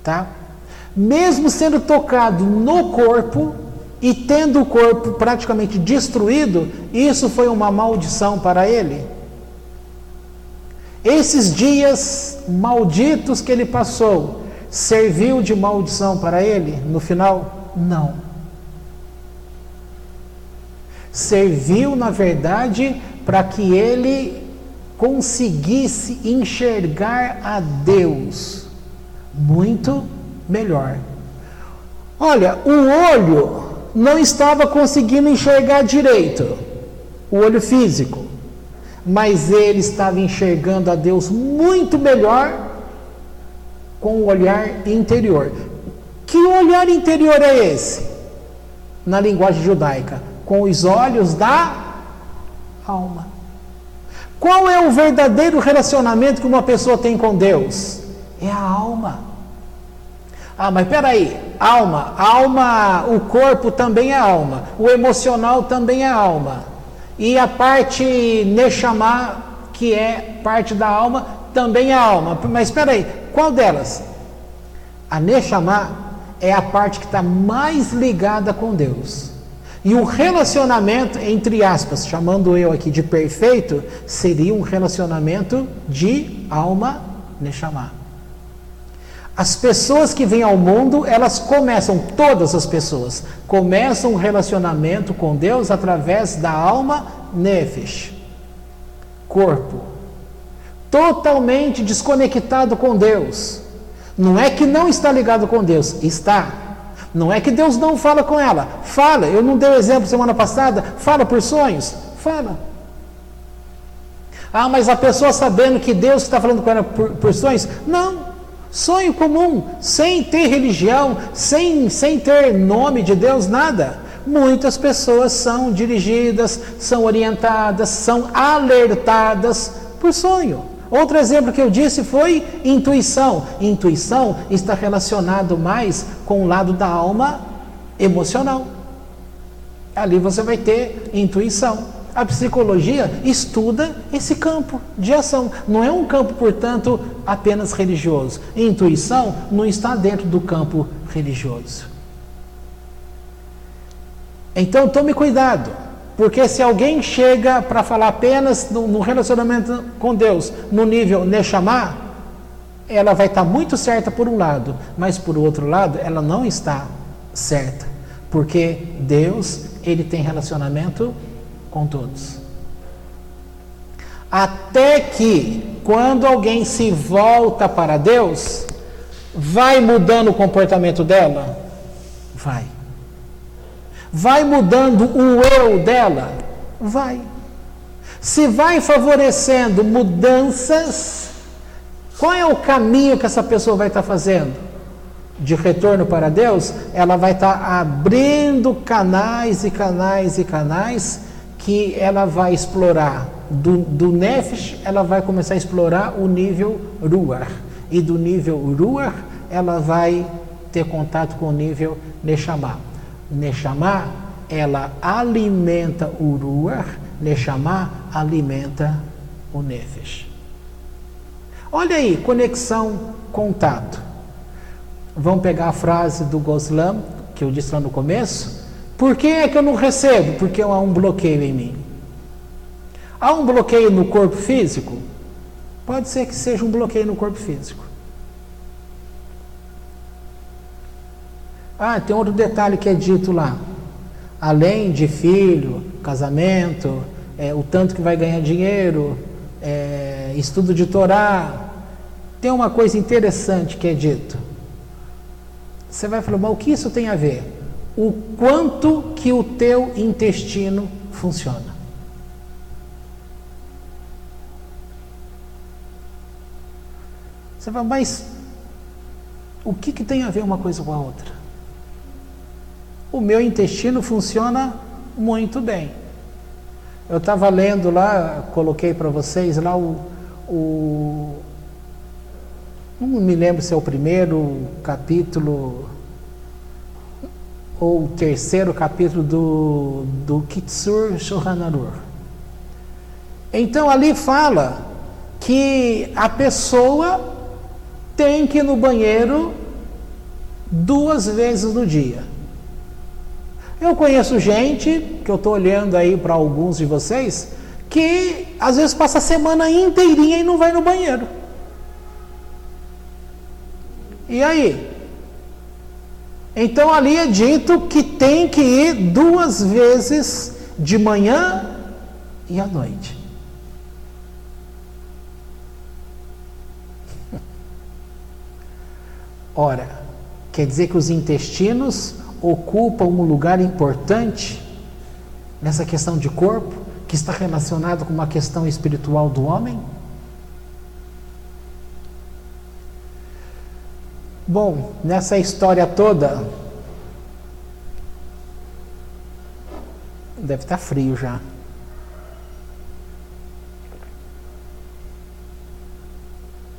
tá? Mesmo sendo tocado no corpo e tendo o corpo praticamente destruído, isso foi uma maldição para ele. Esses dias malditos que ele passou, serviu de maldição para ele no final? Não. Serviu, na verdade, para que ele conseguisse enxergar a Deus muito melhor. Olha, o olho não estava conseguindo enxergar direito, o olho físico, mas ele estava enxergando a Deus muito melhor com o olhar interior. Que olhar interior é esse? Na linguagem judaica, com os olhos da alma. Qual é o verdadeiro relacionamento que uma pessoa tem com Deus? É a alma. Ah, mas peraí, alma, o corpo também é alma, o emocional também é alma, e a parte Neshama, que é parte da alma, também é alma. Mas peraí, qual delas? A Neshama é a parte que está mais ligada com Deus. E o relacionamento, entre aspas, chamando eu aqui de perfeito, seria um relacionamento de alma Neshama. As pessoas que vêm ao mundo, elas começam, todas as pessoas, começam um relacionamento com Deus através da alma Nefesh, corpo, totalmente desconectado com Deus. Não é que não está ligado com Deus, está. Não é que Deus não fala com ela, fala. Eu não dei o exemplo semana passada, fala por sonhos, fala. Ah, mas a pessoa sabendo que Deus está falando com ela por sonhos? Não. Sonho comum, sem ter religião, sem ter nome de Deus, nada. Muitas pessoas são dirigidas, são orientadas, são alertadas por sonho. Outro exemplo que eu disse foi intuição. Intuição está relacionado mais com o lado da alma emocional. Ali você vai ter intuição. A psicologia estuda esse campo de ação. Não é um campo, portanto, apenas religioso. Intuição não está dentro do campo religioso. Então tome cuidado, porque se alguém chega para falar apenas no relacionamento com Deus, no nível Neshama, ela vai estar muito certa por um lado, mas por outro lado ela não está certa, porque Deus, ele tem relacionamento com todos. Até que, quando alguém se volta para Deus, vai mudando o comportamento dela? Vai. Vai mudando o eu dela? Vai. Se vai favorecendo mudanças, qual é o caminho que essa pessoa vai estar fazendo? De retorno para Deus, ela vai estar abrindo canais e canais e canais que ela vai explorar. Do Nefesh, ela vai começar a explorar o nível Ruach. E do nível Ruach, ela vai ter contato com o nível Neshama. Neshama, ela alimenta o Ruach, Neshama alimenta o Nefesh. Olha aí, conexão, contato. Vamos pegar a frase do Goslam, que eu disse lá no começo. Por que é que eu não recebo? Porque há um bloqueio em mim. Há um bloqueio no corpo físico? Pode ser que seja um bloqueio no corpo físico. Tem outro detalhe que é dito lá. Além de filho, casamento, o tanto que vai ganhar dinheiro, estudo de Torá, tem uma coisa interessante que é dito. Você vai falar, mas o que isso tem a ver? O quanto que o teu intestino funciona. Você fala, mas o que tem a ver uma coisa com a outra? O meu intestino funciona muito bem. Eu estava lendo lá, coloquei para vocês lá não me lembro se é o primeiro capítulo ou o terceiro capítulo do Kitsur Shulchan Aruch. Então ali fala que a pessoa tem que ir no banheiro 2 vezes no dia. Eu conheço gente, que eu estou olhando aí para alguns de vocês, que às vezes passa a semana inteirinha e não vai no banheiro. E aí? Então ali é dito que tem que ir 2 vezes de manhã e à noite. Ora, quer dizer que os intestinos ocupam um lugar importante nessa questão de corpo, que está relacionado com uma questão espiritual do homem? Bom, nessa história toda, deve estar frio já.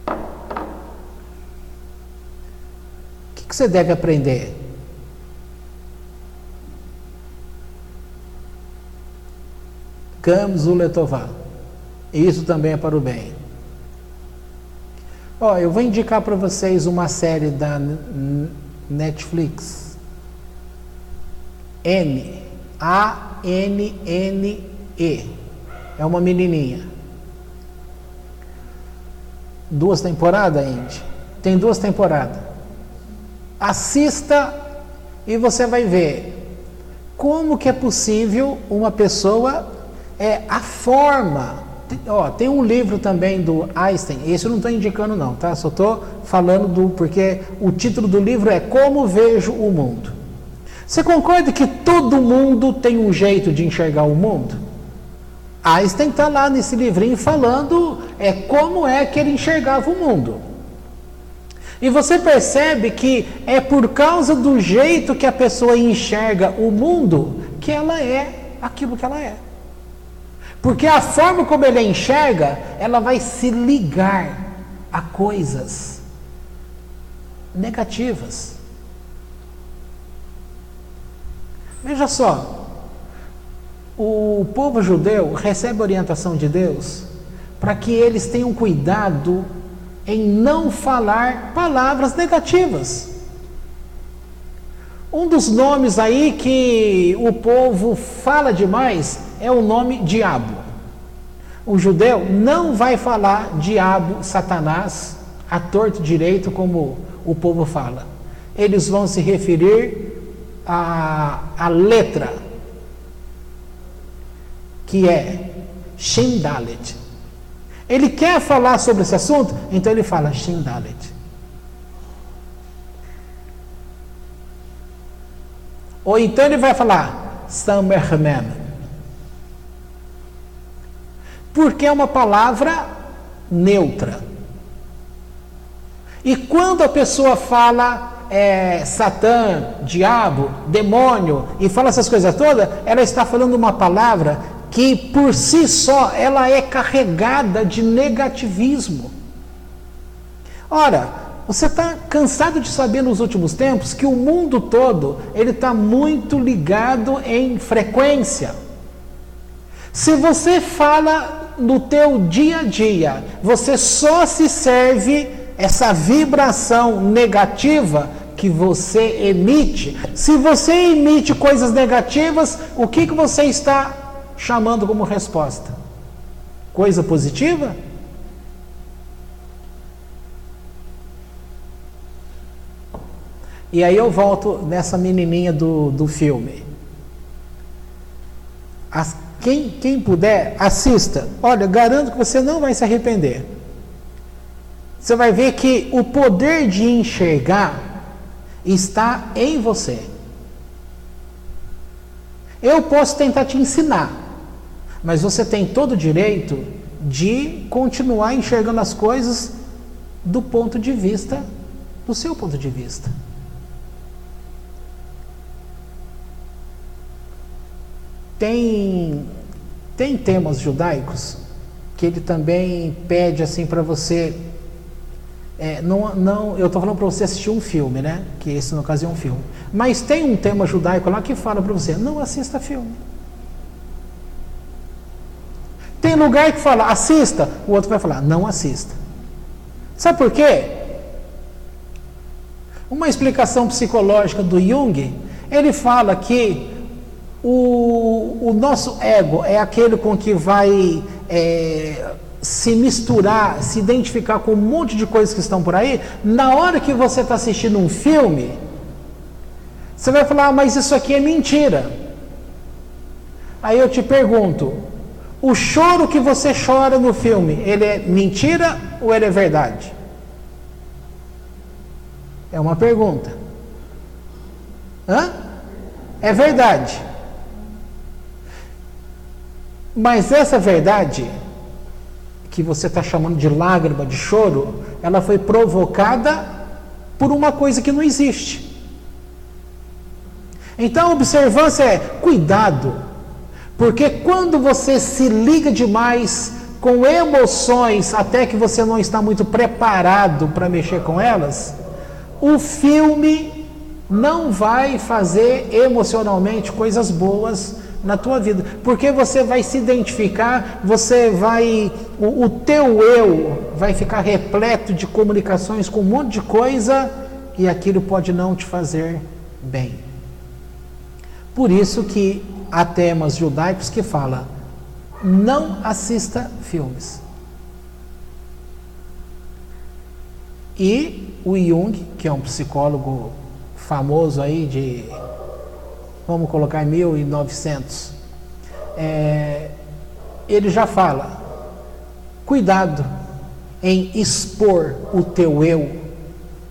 O que você deve aprender? Gamzu letová. Isso também é para o bem. Eu vou indicar para vocês uma série da Netflix. A-N-N-E. É uma menininha. 2 temporadas, Indy? Tem 2 temporadas. Assista e você vai ver como que é possível uma pessoa, a forma. Tem um livro também do Einstein, esse eu não estou indicando não, tá? Só estou falando porque o título do livro é Como Vejo o Mundo. Você concorda que todo mundo tem um jeito de enxergar o mundo? Einstein está lá nesse livrinho falando como é que ele enxergava o mundo. E você percebe que é por causa do jeito que a pessoa enxerga o mundo que ela é aquilo que ela é. Porque a forma como ele enxerga, ela vai se ligar a coisas negativas. Veja só, o povo judeu recebe orientação de Deus para que eles tenham cuidado em não falar palavras negativas. Um dos nomes aí que o povo fala demais é o nome diabo. O judeu não vai falar diabo, Satanás, à torto direito, como o povo fala. Eles vão se referir à letra, que é Shin Dalet. Ele quer falar sobre esse assunto, então ele fala Shin Dalet. Ou então ele vai falar Samer Mem, porque é uma palavra neutra. E quando a pessoa fala Satã, diabo, demônio, e fala essas coisas todas, ela está falando uma palavra que por si só ela é carregada de negativismo. Ora, você está cansado de saber nos últimos tempos que o mundo todo ele está muito ligado em frequência. Se você fala no teu dia a dia, você só se serve essa vibração negativa que você emite. Se você emite coisas negativas, o que você está chamando como resposta? Coisa positiva? E aí eu volto nessa menininha do filme. Quem puder, assista. Olha, garanto que você não vai se arrepender. Você vai ver que o poder de enxergar está em você. Eu posso tentar te ensinar, mas você tem todo o direito de continuar enxergando as coisas do ponto de vista, do seu ponto de vista. Tem temas judaicos que ele também pede assim para você. Eu estou falando para você assistir um filme, né? Que esse no caso é um filme. Mas tem um tema judaico lá que fala para você: não assista filme. Tem lugar que fala assista, o outro vai falar não assista. Sabe por quê? Uma explicação psicológica do Jung, ele fala que o nosso ego é aquele com que vai se misturar, se identificar com um monte de coisas que estão por aí. Na hora que você está assistindo um filme, você vai falar: mas isso aqui é mentira. Aí eu te pergunto: o choro que você chora no filme, ele é mentira ou ele é verdade? É uma pergunta. É verdade. Mas essa verdade que você está chamando de lágrima, de choro, ela foi provocada por uma coisa que não existe. Então a observância é: cuidado, porque quando você se liga demais com emoções, até que você não está muito preparado para mexer com elas, o filme não vai fazer emocionalmente coisas boas na tua vida, porque você vai se identificar, o teu eu vai ficar repleto de comunicações com um monte de coisa, e aquilo pode não te fazer bem. Por isso que há temas judaicos que falam: não assista filmes. E o Jung, que é um psicólogo famoso aí vamos colocar em 1900, ele já fala: cuidado em expor o teu eu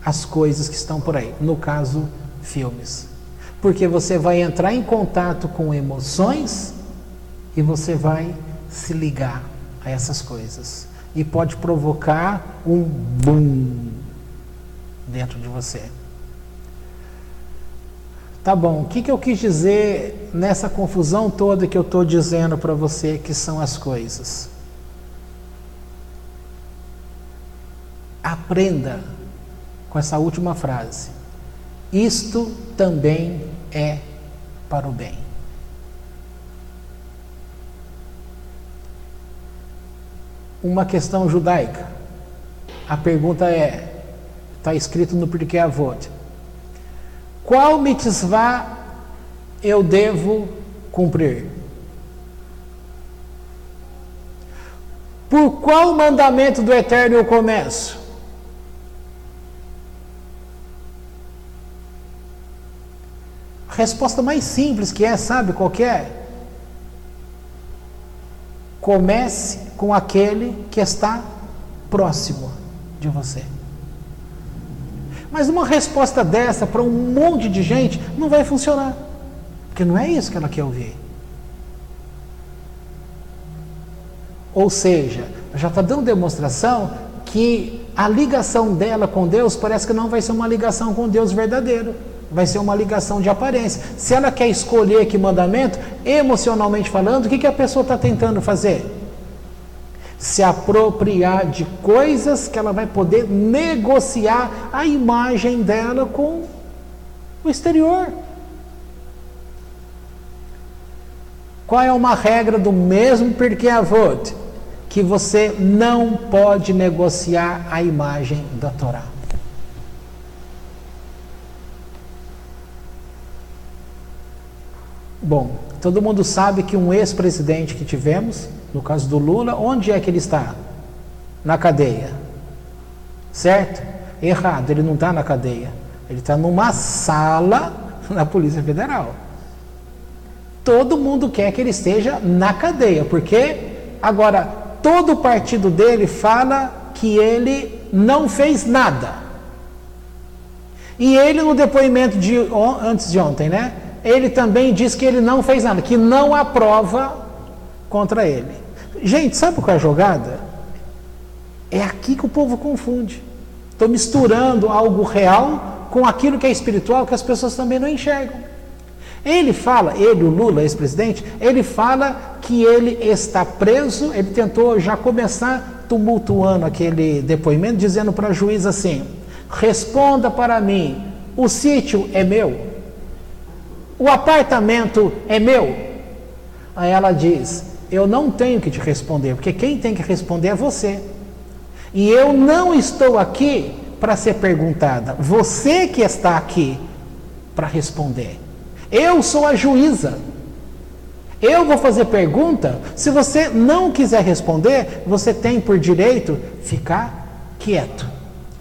às coisas que estão por aí, no caso, filmes, porque você vai entrar em contato com emoções e você vai se ligar a essas coisas, e pode provocar um boom dentro de você. Tá bom, o que eu quis dizer nessa confusão toda que eu estou dizendo para você que são as coisas? Aprenda com essa última frase: isto também é para o bem. Uma questão judaica. A pergunta está escrito no Pirkei Avot: qual mitzvah eu devo cumprir? Por qual mandamento do Eterno eu começo? A resposta mais simples que sabe qual que é? Comece com aquele que está próximo de você. Mas uma resposta dessa para um monte de gente não vai funcionar, porque não é isso que ela quer ouvir. Ou seja, já está dando demonstração que a ligação dela com Deus parece que não vai ser uma ligação com Deus verdadeiro, vai ser uma ligação de aparência. Se ela quer escolher que mandamento, emocionalmente falando, o que a pessoa está tentando fazer? Se apropriar de coisas que ela vai poder negociar a imagem dela com o exterior. Qual é uma regra do mesmo Pirkei Avot? que você não pode negociar a imagem da Torá. Bom, todo mundo sabe que um ex-presidente que tivemos, no caso do Lula, onde é que ele está? Na cadeia. Certo? Errado, ele não está na cadeia. Ele está numa sala na Polícia Federal. Todo mundo quer que ele esteja na cadeia, porque agora todo o partido dele fala que ele não fez nada. E ele, no depoimento antes de ontem, né? Ele também diz que ele não fez nada, que não há prova contra ele. Gente, sabe qual é a jogada? É aqui que o povo confunde. Estou misturando algo real com aquilo que é espiritual, que as pessoas também não enxergam. Ele fala, o Lula, ex-presidente, ele fala que ele está preso, ele tentou já começar tumultuando aquele depoimento, dizendo para a juíza assim: responda para mim, o sítio é meu? O apartamento é meu? Aí ela diz: eu não tenho que te responder, porque quem tem que responder é você. E eu não estou aqui para ser perguntada, você que está aqui para responder. Eu sou a juíza. Eu vou fazer pergunta. Se você não quiser responder, você tem por direito ficar quieto,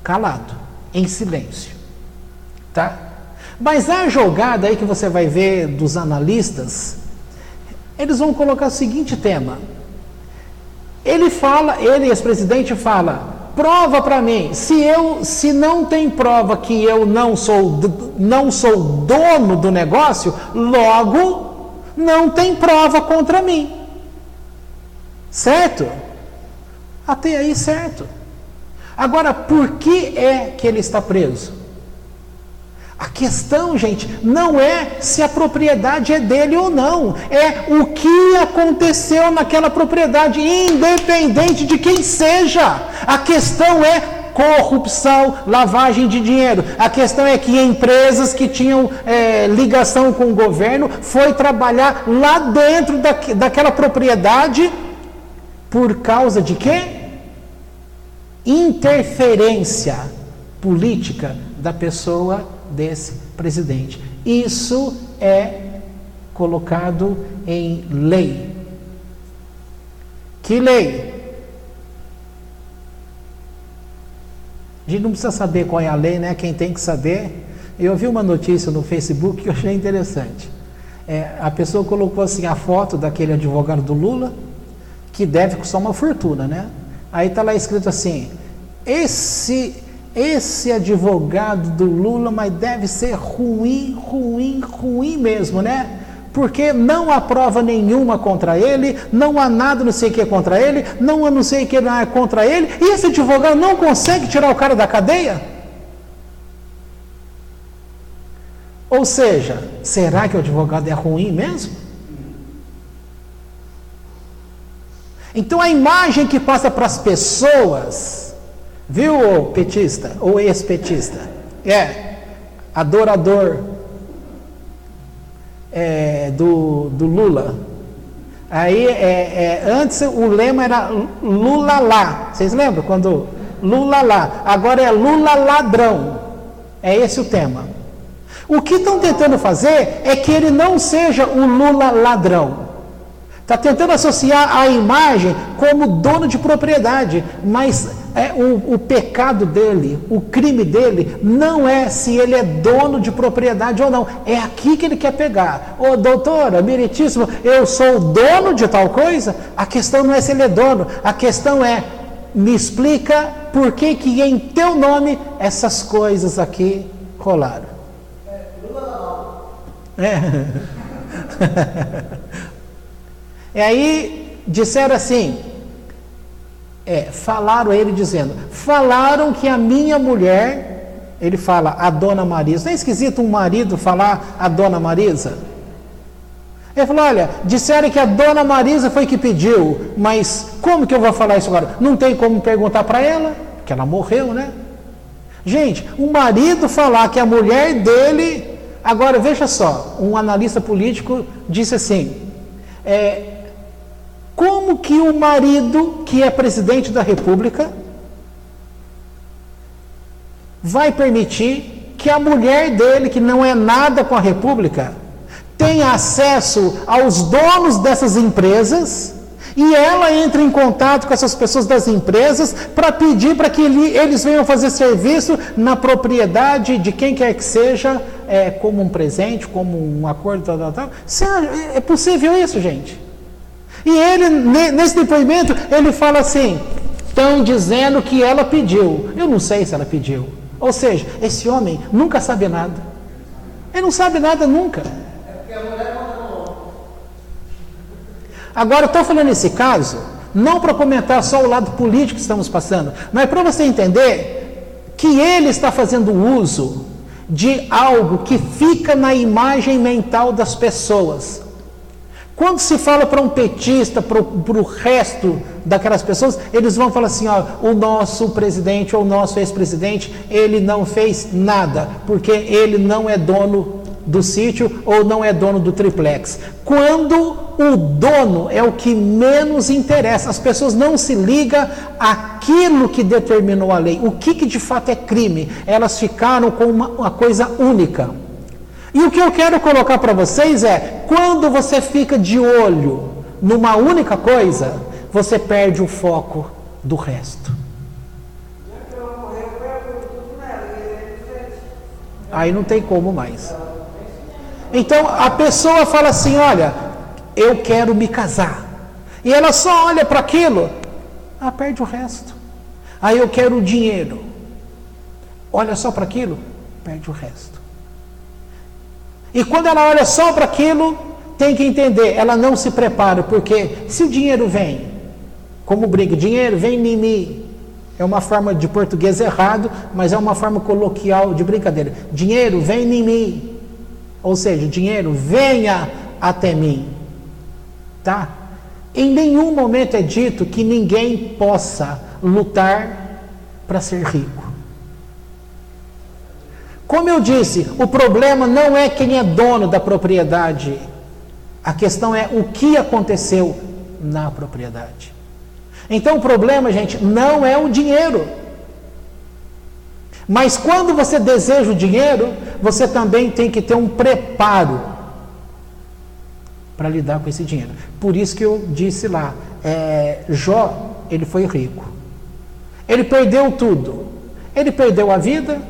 calado, em silêncio. Tá? Mas a jogada aí que você vai ver dos analistas, eles vão colocar o seguinte tema. Ele, ex-presidente, fala: prova para mim. Se não tem prova que eu não sou dono do negócio, logo não tem prova contra mim. Certo? Até aí certo. Agora, por que é que ele está preso? A questão, gente, não é se a propriedade é dele ou não. É o que aconteceu naquela propriedade, independente de quem seja. A questão é corrupção, lavagem de dinheiro. A questão é que empresas que tinham ligação com o governo foi trabalhar lá dentro daquela propriedade por causa de quê? Interferência política da pessoa desse presidente. Isso é colocado em lei. Que lei? A gente não precisa saber qual é a lei, né? Quem tem que saber. Eu vi uma notícia no Facebook que eu achei interessante. A pessoa colocou assim a foto daquele advogado do Lula, que deve custar uma fortuna, né? Aí está lá escrito assim: esse advogado do Lula, mas deve ser ruim mesmo, né? Porque não há prova nenhuma contra ele, não há nada não sei o que contra ele, não sei o que não é contra ele, e esse advogado não consegue tirar o cara da cadeia? Ou seja, será que o advogado é ruim mesmo? Então a imagem que passa para as pessoas, viu, petista, ou ex-petista? Adorador do Lula. Aí, antes o lema era Lula lá. Vocês lembram? Quando Lula lá. Agora é Lula ladrão. É esse o tema. O que estão tentando fazer é que ele não seja o Lula ladrão. Está tentando associar a imagem como dono de propriedade, mas o pecado dele, o crime dele, não é se ele é dono de propriedade ou não. É aqui que ele quer pegar. Ô doutora, meritíssimo, eu sou dono de tal coisa? A questão não é se ele é dono, a questão é: me explica por que em teu nome essas coisas aqui rolaram. E aí disseram assim, falaram ele dizendo: falaram que a minha mulher, ele fala a dona Marisa. Não é esquisito um marido falar a dona Marisa? Ele falou: olha, disseram que a dona Marisa foi que pediu, mas como que eu vou falar isso agora? Não tem como perguntar para ela, porque ela morreu, né? Gente, o marido falar que a mulher dele... Agora, veja só, um analista político disse assim, como Como que o marido, que é presidente da República, vai permitir que a mulher dele, que não é nada com a República, tenha acesso aos donos dessas empresas e ela entra em contato com essas pessoas das empresas para pedir para que eles venham fazer serviço na propriedade de quem quer que seja, como um presente, como um acordo, tal. É possível isso, gente? E ele, nesse depoimento, ele fala assim, estão dizendo que ela pediu. Eu não sei se ela pediu. Ou seja, esse homem nunca sabe nada. Ele não sabe nada nunca. Agora, eu estou falando nesse caso, não para comentar só o lado político que estamos passando, mas para você entender que ele está fazendo uso de algo que fica na imagem mental das pessoas. Quando se fala para um petista, para o resto daquelas pessoas, eles vão falar assim, ó, o nosso presidente ou o nosso ex-presidente, ele não fez nada, porque ele não é dono do sítio ou não é dono do triplex. Quando o dono é o que menos interessa, as pessoas não se ligam àquilo que determinou a lei, o que de fato é crime, elas ficaram com uma coisa única. E o que eu quero colocar para vocês é, quando você fica de olho numa única coisa, você perde o foco do resto. Aí não tem como mais. Então a pessoa fala assim, olha, eu quero me casar. E ela só olha para aquilo, perde o resto. Aí eu quero o dinheiro. Olha só para aquilo, perde o resto. E quando ela olha só para aquilo, tem que entender, ela não se prepara, porque se o dinheiro vem, como brinca, dinheiro vem em mim, é uma forma de português errado, mas é uma forma coloquial de brincadeira. Dinheiro vem em mim, ou seja, dinheiro venha até mim, tá? Em nenhum momento é dito que ninguém possa lutar para ser rico. Como eu disse, o problema não é quem é dono da propriedade, a questão é o que aconteceu na propriedade. Então o problema, gente, não é o dinheiro. Mas quando você deseja o dinheiro, você também tem que ter um preparo para lidar com esse dinheiro. Por isso que eu disse lá, Jó, ele foi rico. Ele perdeu tudo. Ele perdeu a vida.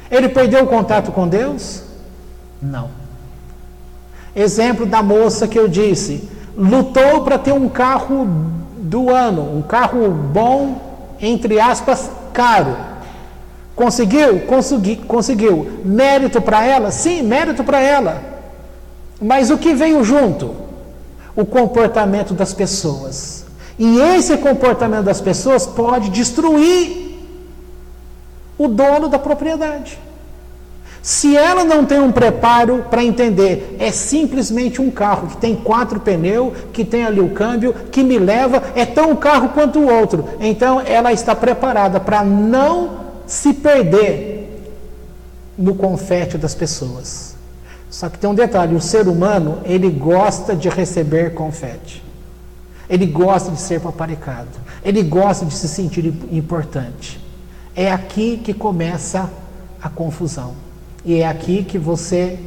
Ele perdeu o contato com Deus? Não. Exemplo da moça que eu disse, lutou para ter um carro do ano, um carro bom, entre aspas, caro. Conseguiu? Conseguiu. Mérito para ela? Sim, mérito para ela. Mas o que veio junto? O comportamento das pessoas. E esse comportamento das pessoas pode destruir o dono da propriedade. Se ela não tem um preparo para entender, é simplesmente um carro que tem 4 pneus, que tem ali o câmbio, que me leva, é tão um carro quanto o outro. Então ela está preparada para não se perder no confete das pessoas. Só que tem um detalhe, o ser humano, ele gosta de receber confete. Ele gosta de ser paparicado. Ele gosta de se sentir importante. É aqui que começa a confusão. E é aqui que você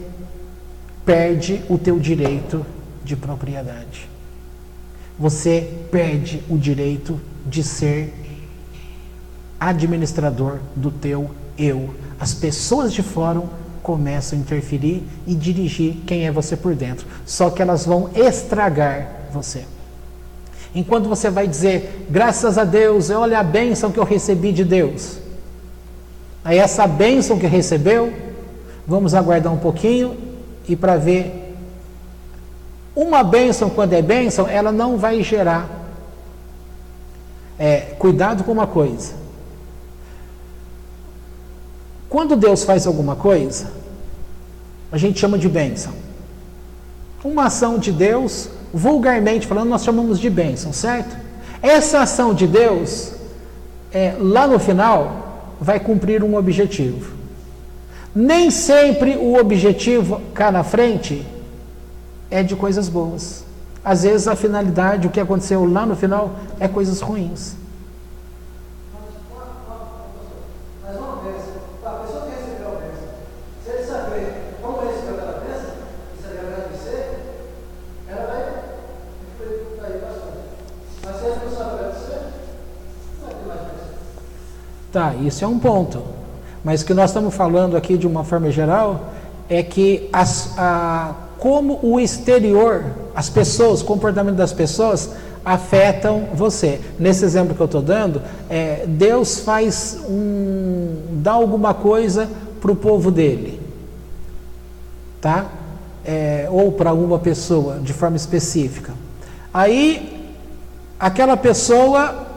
perde o teu direito de propriedade. Você perde o direito de ser administrador do teu eu. As pessoas de fora começam a interferir e dirigir quem é você por dentro. Só que elas vão estragar você. Enquanto você vai dizer, graças a Deus, olha a bênção que eu recebi de Deus. Aí essa bênção que recebeu, vamos aguardar um pouquinho e para ver. Uma bênção, quando é bênção, ela não vai gerar. Cuidado com uma coisa. Quando Deus faz alguma coisa, a gente chama de bênção. Uma ação de Deus, vulgarmente falando, nós chamamos de bênção, certo? Essa ação de Deus, lá no final, vai cumprir um objetivo. Nem sempre o objetivo cá na frente é de coisas boas. Às vezes a finalidade, o que aconteceu lá no final, é coisas ruins. Mas uma bênção, a pessoa que recebeu a bênção, se ele saber como recebeu aquela bênção, e saber agradecer, ela vai ir bastante. Mas se ele não sabe agradecer, não vai ter mais bênção. Tá, isso é um ponto. Mas o que nós estamos falando aqui de uma forma geral é que como o exterior, as pessoas, o comportamento das pessoas afetam você. Nesse exemplo que eu estou dando, Deus dá alguma coisa para o povo dele, tá? Ou para alguma pessoa de forma específica. Aí, aquela pessoa,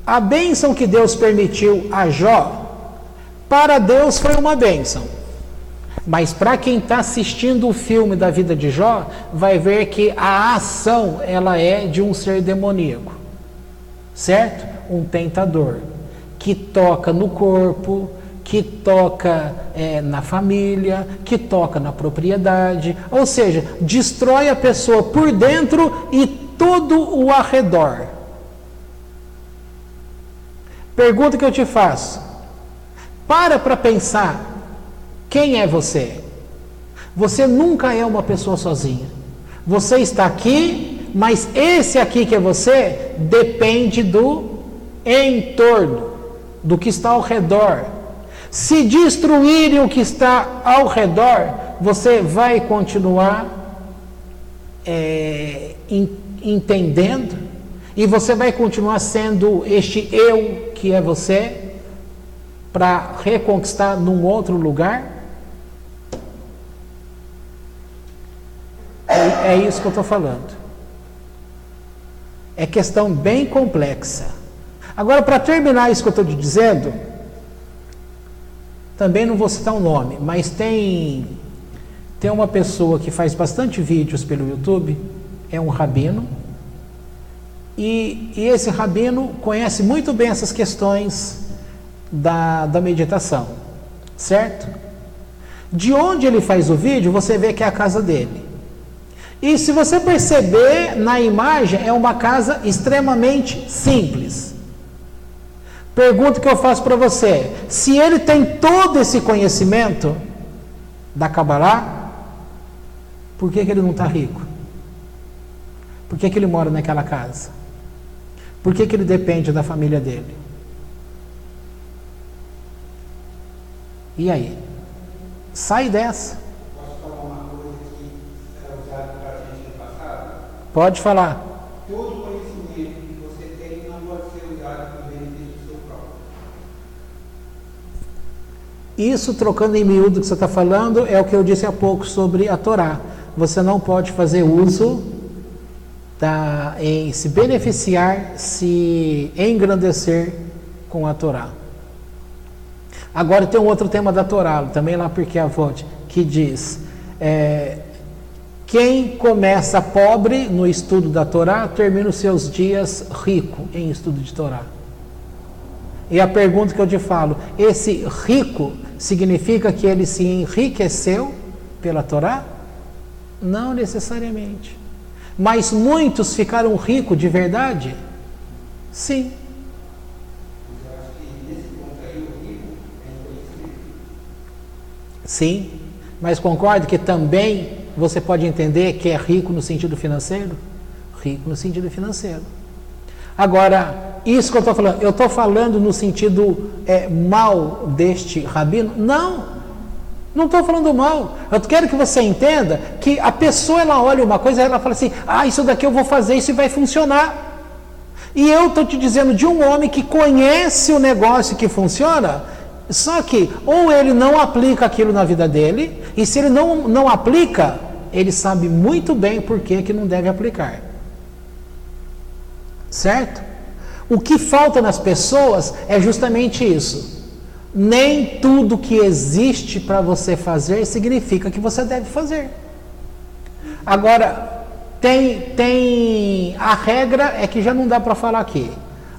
a bênção que Deus permitiu a Jó, para Deus foi uma bênção. Mas para quem está assistindo o filme da vida de Jó, vai ver que a ação, ela é de um ser demoníaco, certo? Um tentador, que toca no corpo, que toca na família, que toca na propriedade, ou seja, destrói a pessoa por dentro e todo o arredor. Pergunta que eu te faço, para pensar, quem é você? Você nunca é uma pessoa sozinha. Você está aqui, mas esse aqui que é você depende do entorno, do que está ao redor. Se destruírem o que está ao redor, você vai continuar entendendo e você vai continuar sendo este eu que é você para reconquistar num outro lugar. É isso que eu estou falando. É questão bem complexa. Agora, para terminar isso que eu estou te dizendo, também não vou citar um nome, mas tem uma pessoa que faz bastante vídeos pelo YouTube, é um rabino, e esse rabino conhece muito bem essas questões da meditação, certo? De onde ele faz o vídeo, você vê que é a casa dele. E se você perceber na imagem, é uma casa extremamente simples. Pergunta que eu faço para você: se ele tem todo esse conhecimento da Kabbalah, por que ele não está rico? Por que ele mora naquela casa? Por que ele depende da família dele? E aí? Sai dessa. Pode falar. Todo conhecimento que você tem não pode ser usado para o benefício do seu próprio. Isso, trocando em miúdo o que você está falando, é o que eu disse há pouco sobre a Torá. Você não pode fazer uso em se beneficiar, se engrandecer com a Torá. Agora tem um outro tema da Torá, também lá porque a Avot, que diz... quem começa pobre no estudo da Torá, termina os seus dias rico em estudo de Torá. E a pergunta que eu te falo, esse rico significa que ele se enriqueceu pela Torá? Não necessariamente. Mas muitos ficaram ricos de verdade? Sim. Eu acho que nesse ponto aí o rico é conhecido. Sim, mas concordo que também você pode entender que é rico no sentido financeiro? Rico no sentido financeiro. Agora, isso que eu estou falando, eu estou falando no sentido mal deste rabino? Não estou falando mal. Eu quero que você entenda que a pessoa, ela olha uma coisa e ela fala assim, isso daqui eu vou fazer, isso vai funcionar. E eu estou te dizendo de um homem que conhece o negócio que funciona, só que ou ele não aplica aquilo na vida dele, e se ele não aplica, ele sabe muito bem por que não deve aplicar. Certo? O que falta nas pessoas é justamente isso. Nem tudo que existe para você fazer significa que você deve fazer. Agora, tem a regra, é que já não dá para falar aqui.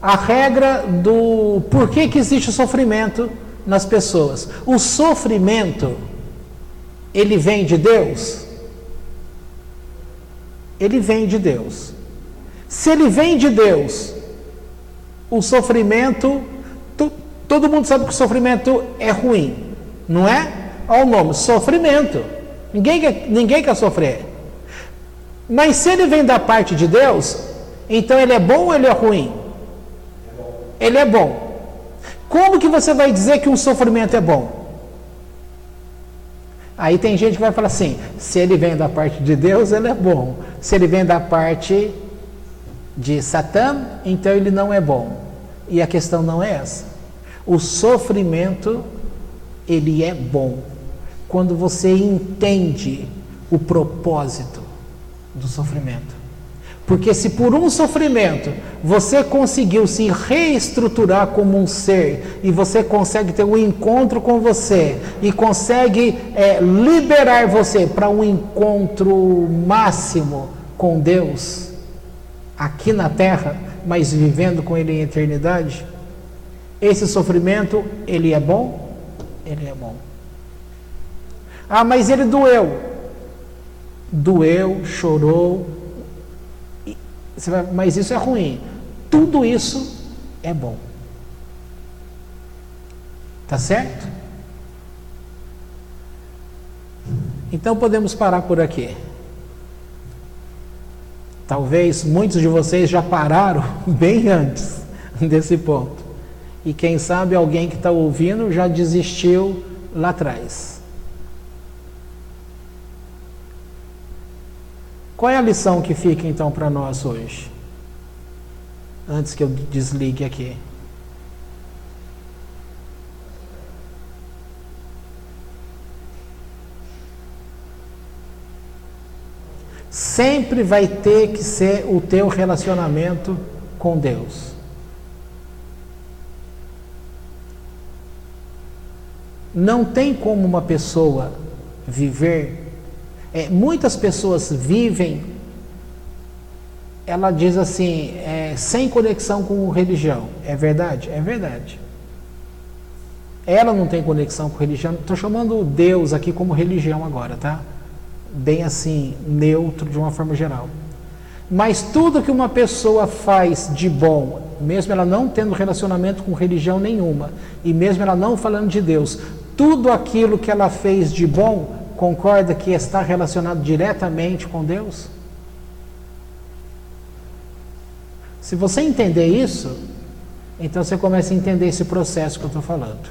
A regra do por que existe o sofrimento nas pessoas. O sofrimento, ele vem de Deus? ele vem de Deus. Se ele vem de Deus, o sofrimento, todo mundo sabe que o sofrimento é ruim, não é? Olha o nome, sofrimento. Ninguém quer sofrer. Mas se ele vem da parte de Deus, então ele é bom ou ele é ruim? Ele é bom. Como que você vai dizer que um sofrimento é bom? Aí tem gente que vai falar assim, se ele vem da parte de Deus, ele é bom. Se ele vem da parte de Satã, então ele não é bom. E a questão não é essa. O sofrimento, ele é bom. Quando você entende o propósito do sofrimento. Porque se por um sofrimento você conseguiu se reestruturar como um ser e você consegue ter um encontro com você e consegue liberar você para um encontro máximo com Deus aqui na Terra, mas vivendo com Ele em eternidade, esse sofrimento, ele é bom? Ele é bom. Ah, mas ele doeu, chorou, mas isso é ruim. Tudo isso é bom. Tá certo? Então podemos parar por aqui. Talvez muitos de vocês já pararam bem antes desse ponto. E quem sabe alguém que está ouvindo já desistiu lá atrás. Qual é a lição que fica então para nós hoje? Antes que eu desligue aqui. Sempre vai ter que ser o teu relacionamento com Deus. Não tem como uma pessoa viver. Muitas pessoas vivem, ela diz assim, sem conexão com religião. É verdade? É verdade. Ela não tem conexão com religião. Estou chamando Deus aqui como religião agora, tá? Bem assim, neutro de uma forma geral. Mas tudo que uma pessoa faz de bom, mesmo ela não tendo relacionamento com religião nenhuma, e mesmo ela não falando de Deus, tudo aquilo que ela fez de bom, concorda que está relacionado diretamente com Deus? Se você entender isso, então você começa a entender esse processo que eu estou falando.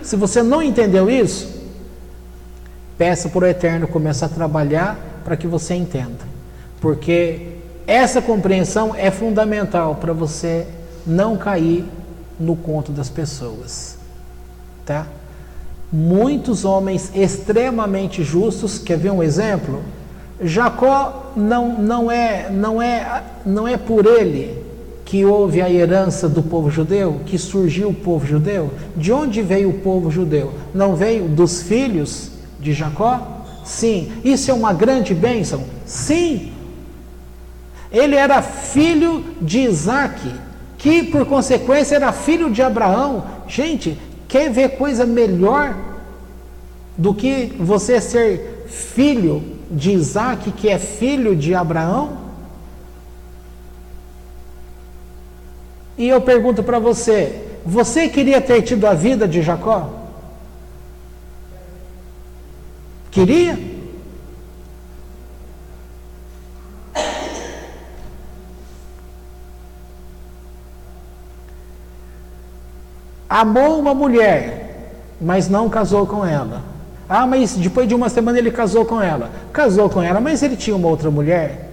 Se você não entendeu isso, peça para o Eterno começar a trabalhar para que você entenda. Porque essa compreensão é fundamental para você não cair no conto das pessoas. Tá? Muitos homens extremamente justos, quer ver um exemplo? Jacó não é por ele que houve a herança do povo judeu, que surgiu o povo judeu. De onde veio o povo judeu? Não veio dos filhos de Jacó? Sim. Isso é uma grande bênção? Sim. Ele era filho de Isaac, que por consequência era filho de Abraão. Gente, quer ver coisa melhor do que você ser filho de Isaac, que é filho de Abraão? E eu pergunto para você, você queria ter tido a vida de Jacó? Queria? Amou uma mulher, mas não casou com ela. Ah, mas depois de uma semana ele casou com ela. Casou com ela, mas ele tinha uma outra mulher,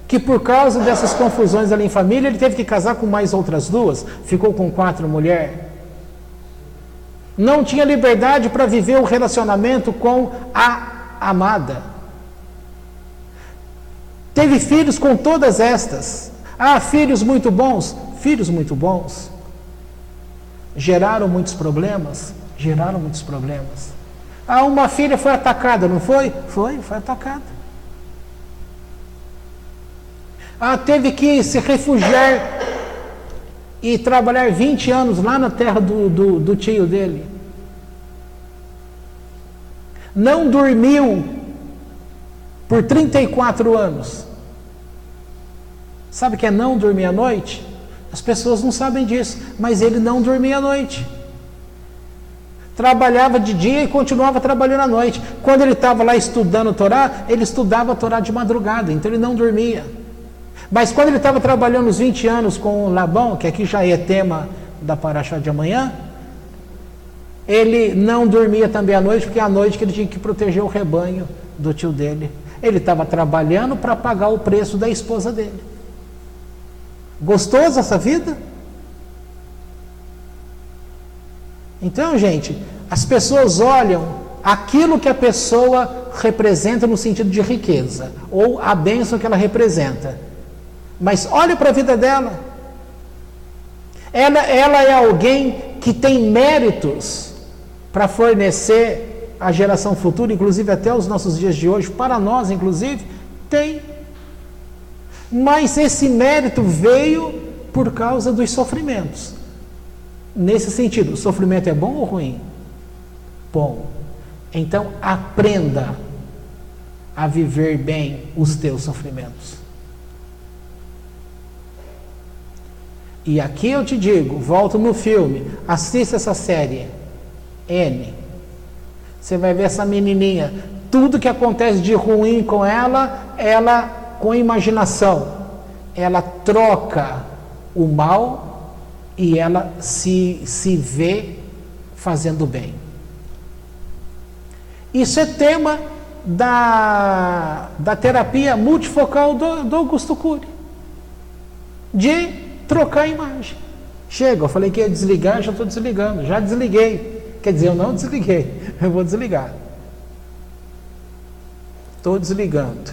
que por causa dessas confusões ali em família, ele teve que casar com mais outras duas, ficou com 4 mulheres. Não tinha liberdade para viver o relacionamento com a amada. Teve filhos com todas estas. Ah, filhos muito bons. Filhos muito bons. Geraram muitos problemas? Geraram muitos problemas. Ah, uma filha foi atacada, não foi? Foi atacada. Ah, teve que se refugiar e trabalhar 20 anos lá na terra do tio dele. Não dormiu por 34 anos. Sabe o que é não dormir à noite? As pessoas não sabem disso, mas ele não dormia à noite. Trabalhava de dia e continuava trabalhando à noite. Quando ele estava lá estudando a Torá, ele estudava a Torá de madrugada, então ele não dormia. Mas quando ele estava trabalhando os 20 anos com Labão, que aqui já é tema da Parashá de amanhã, ele não dormia também à noite, porque é à noite que ele tinha que proteger o rebanho do tio dele. Ele estava trabalhando para pagar o preço da esposa dele. Gostoso essa vida? Então, gente, as pessoas olham aquilo que a pessoa representa no sentido de riqueza, ou a bênção que ela representa. Mas olha para a vida dela. Ela é alguém que tem méritos para fornecer à geração futura, inclusive até os nossos dias de hoje, para nós, inclusive, tem. Mas esse mérito veio por causa dos sofrimentos. Nesse sentido, o sofrimento é bom ou ruim? Bom. Então, aprenda a viver bem os teus sofrimentos. E aqui eu te digo, volto no filme, assista essa série, N. Você vai ver essa menininha, tudo que acontece de ruim com ela, com imaginação, ela troca o mal e ela se vê fazendo bem. Isso é tema da terapia multifocal do Augusto Cury, de trocar a imagem. Chega, eu falei que ia desligar, já estou desligando, já desliguei. Quer dizer, eu não desliguei, eu vou desligar. Estou desligando.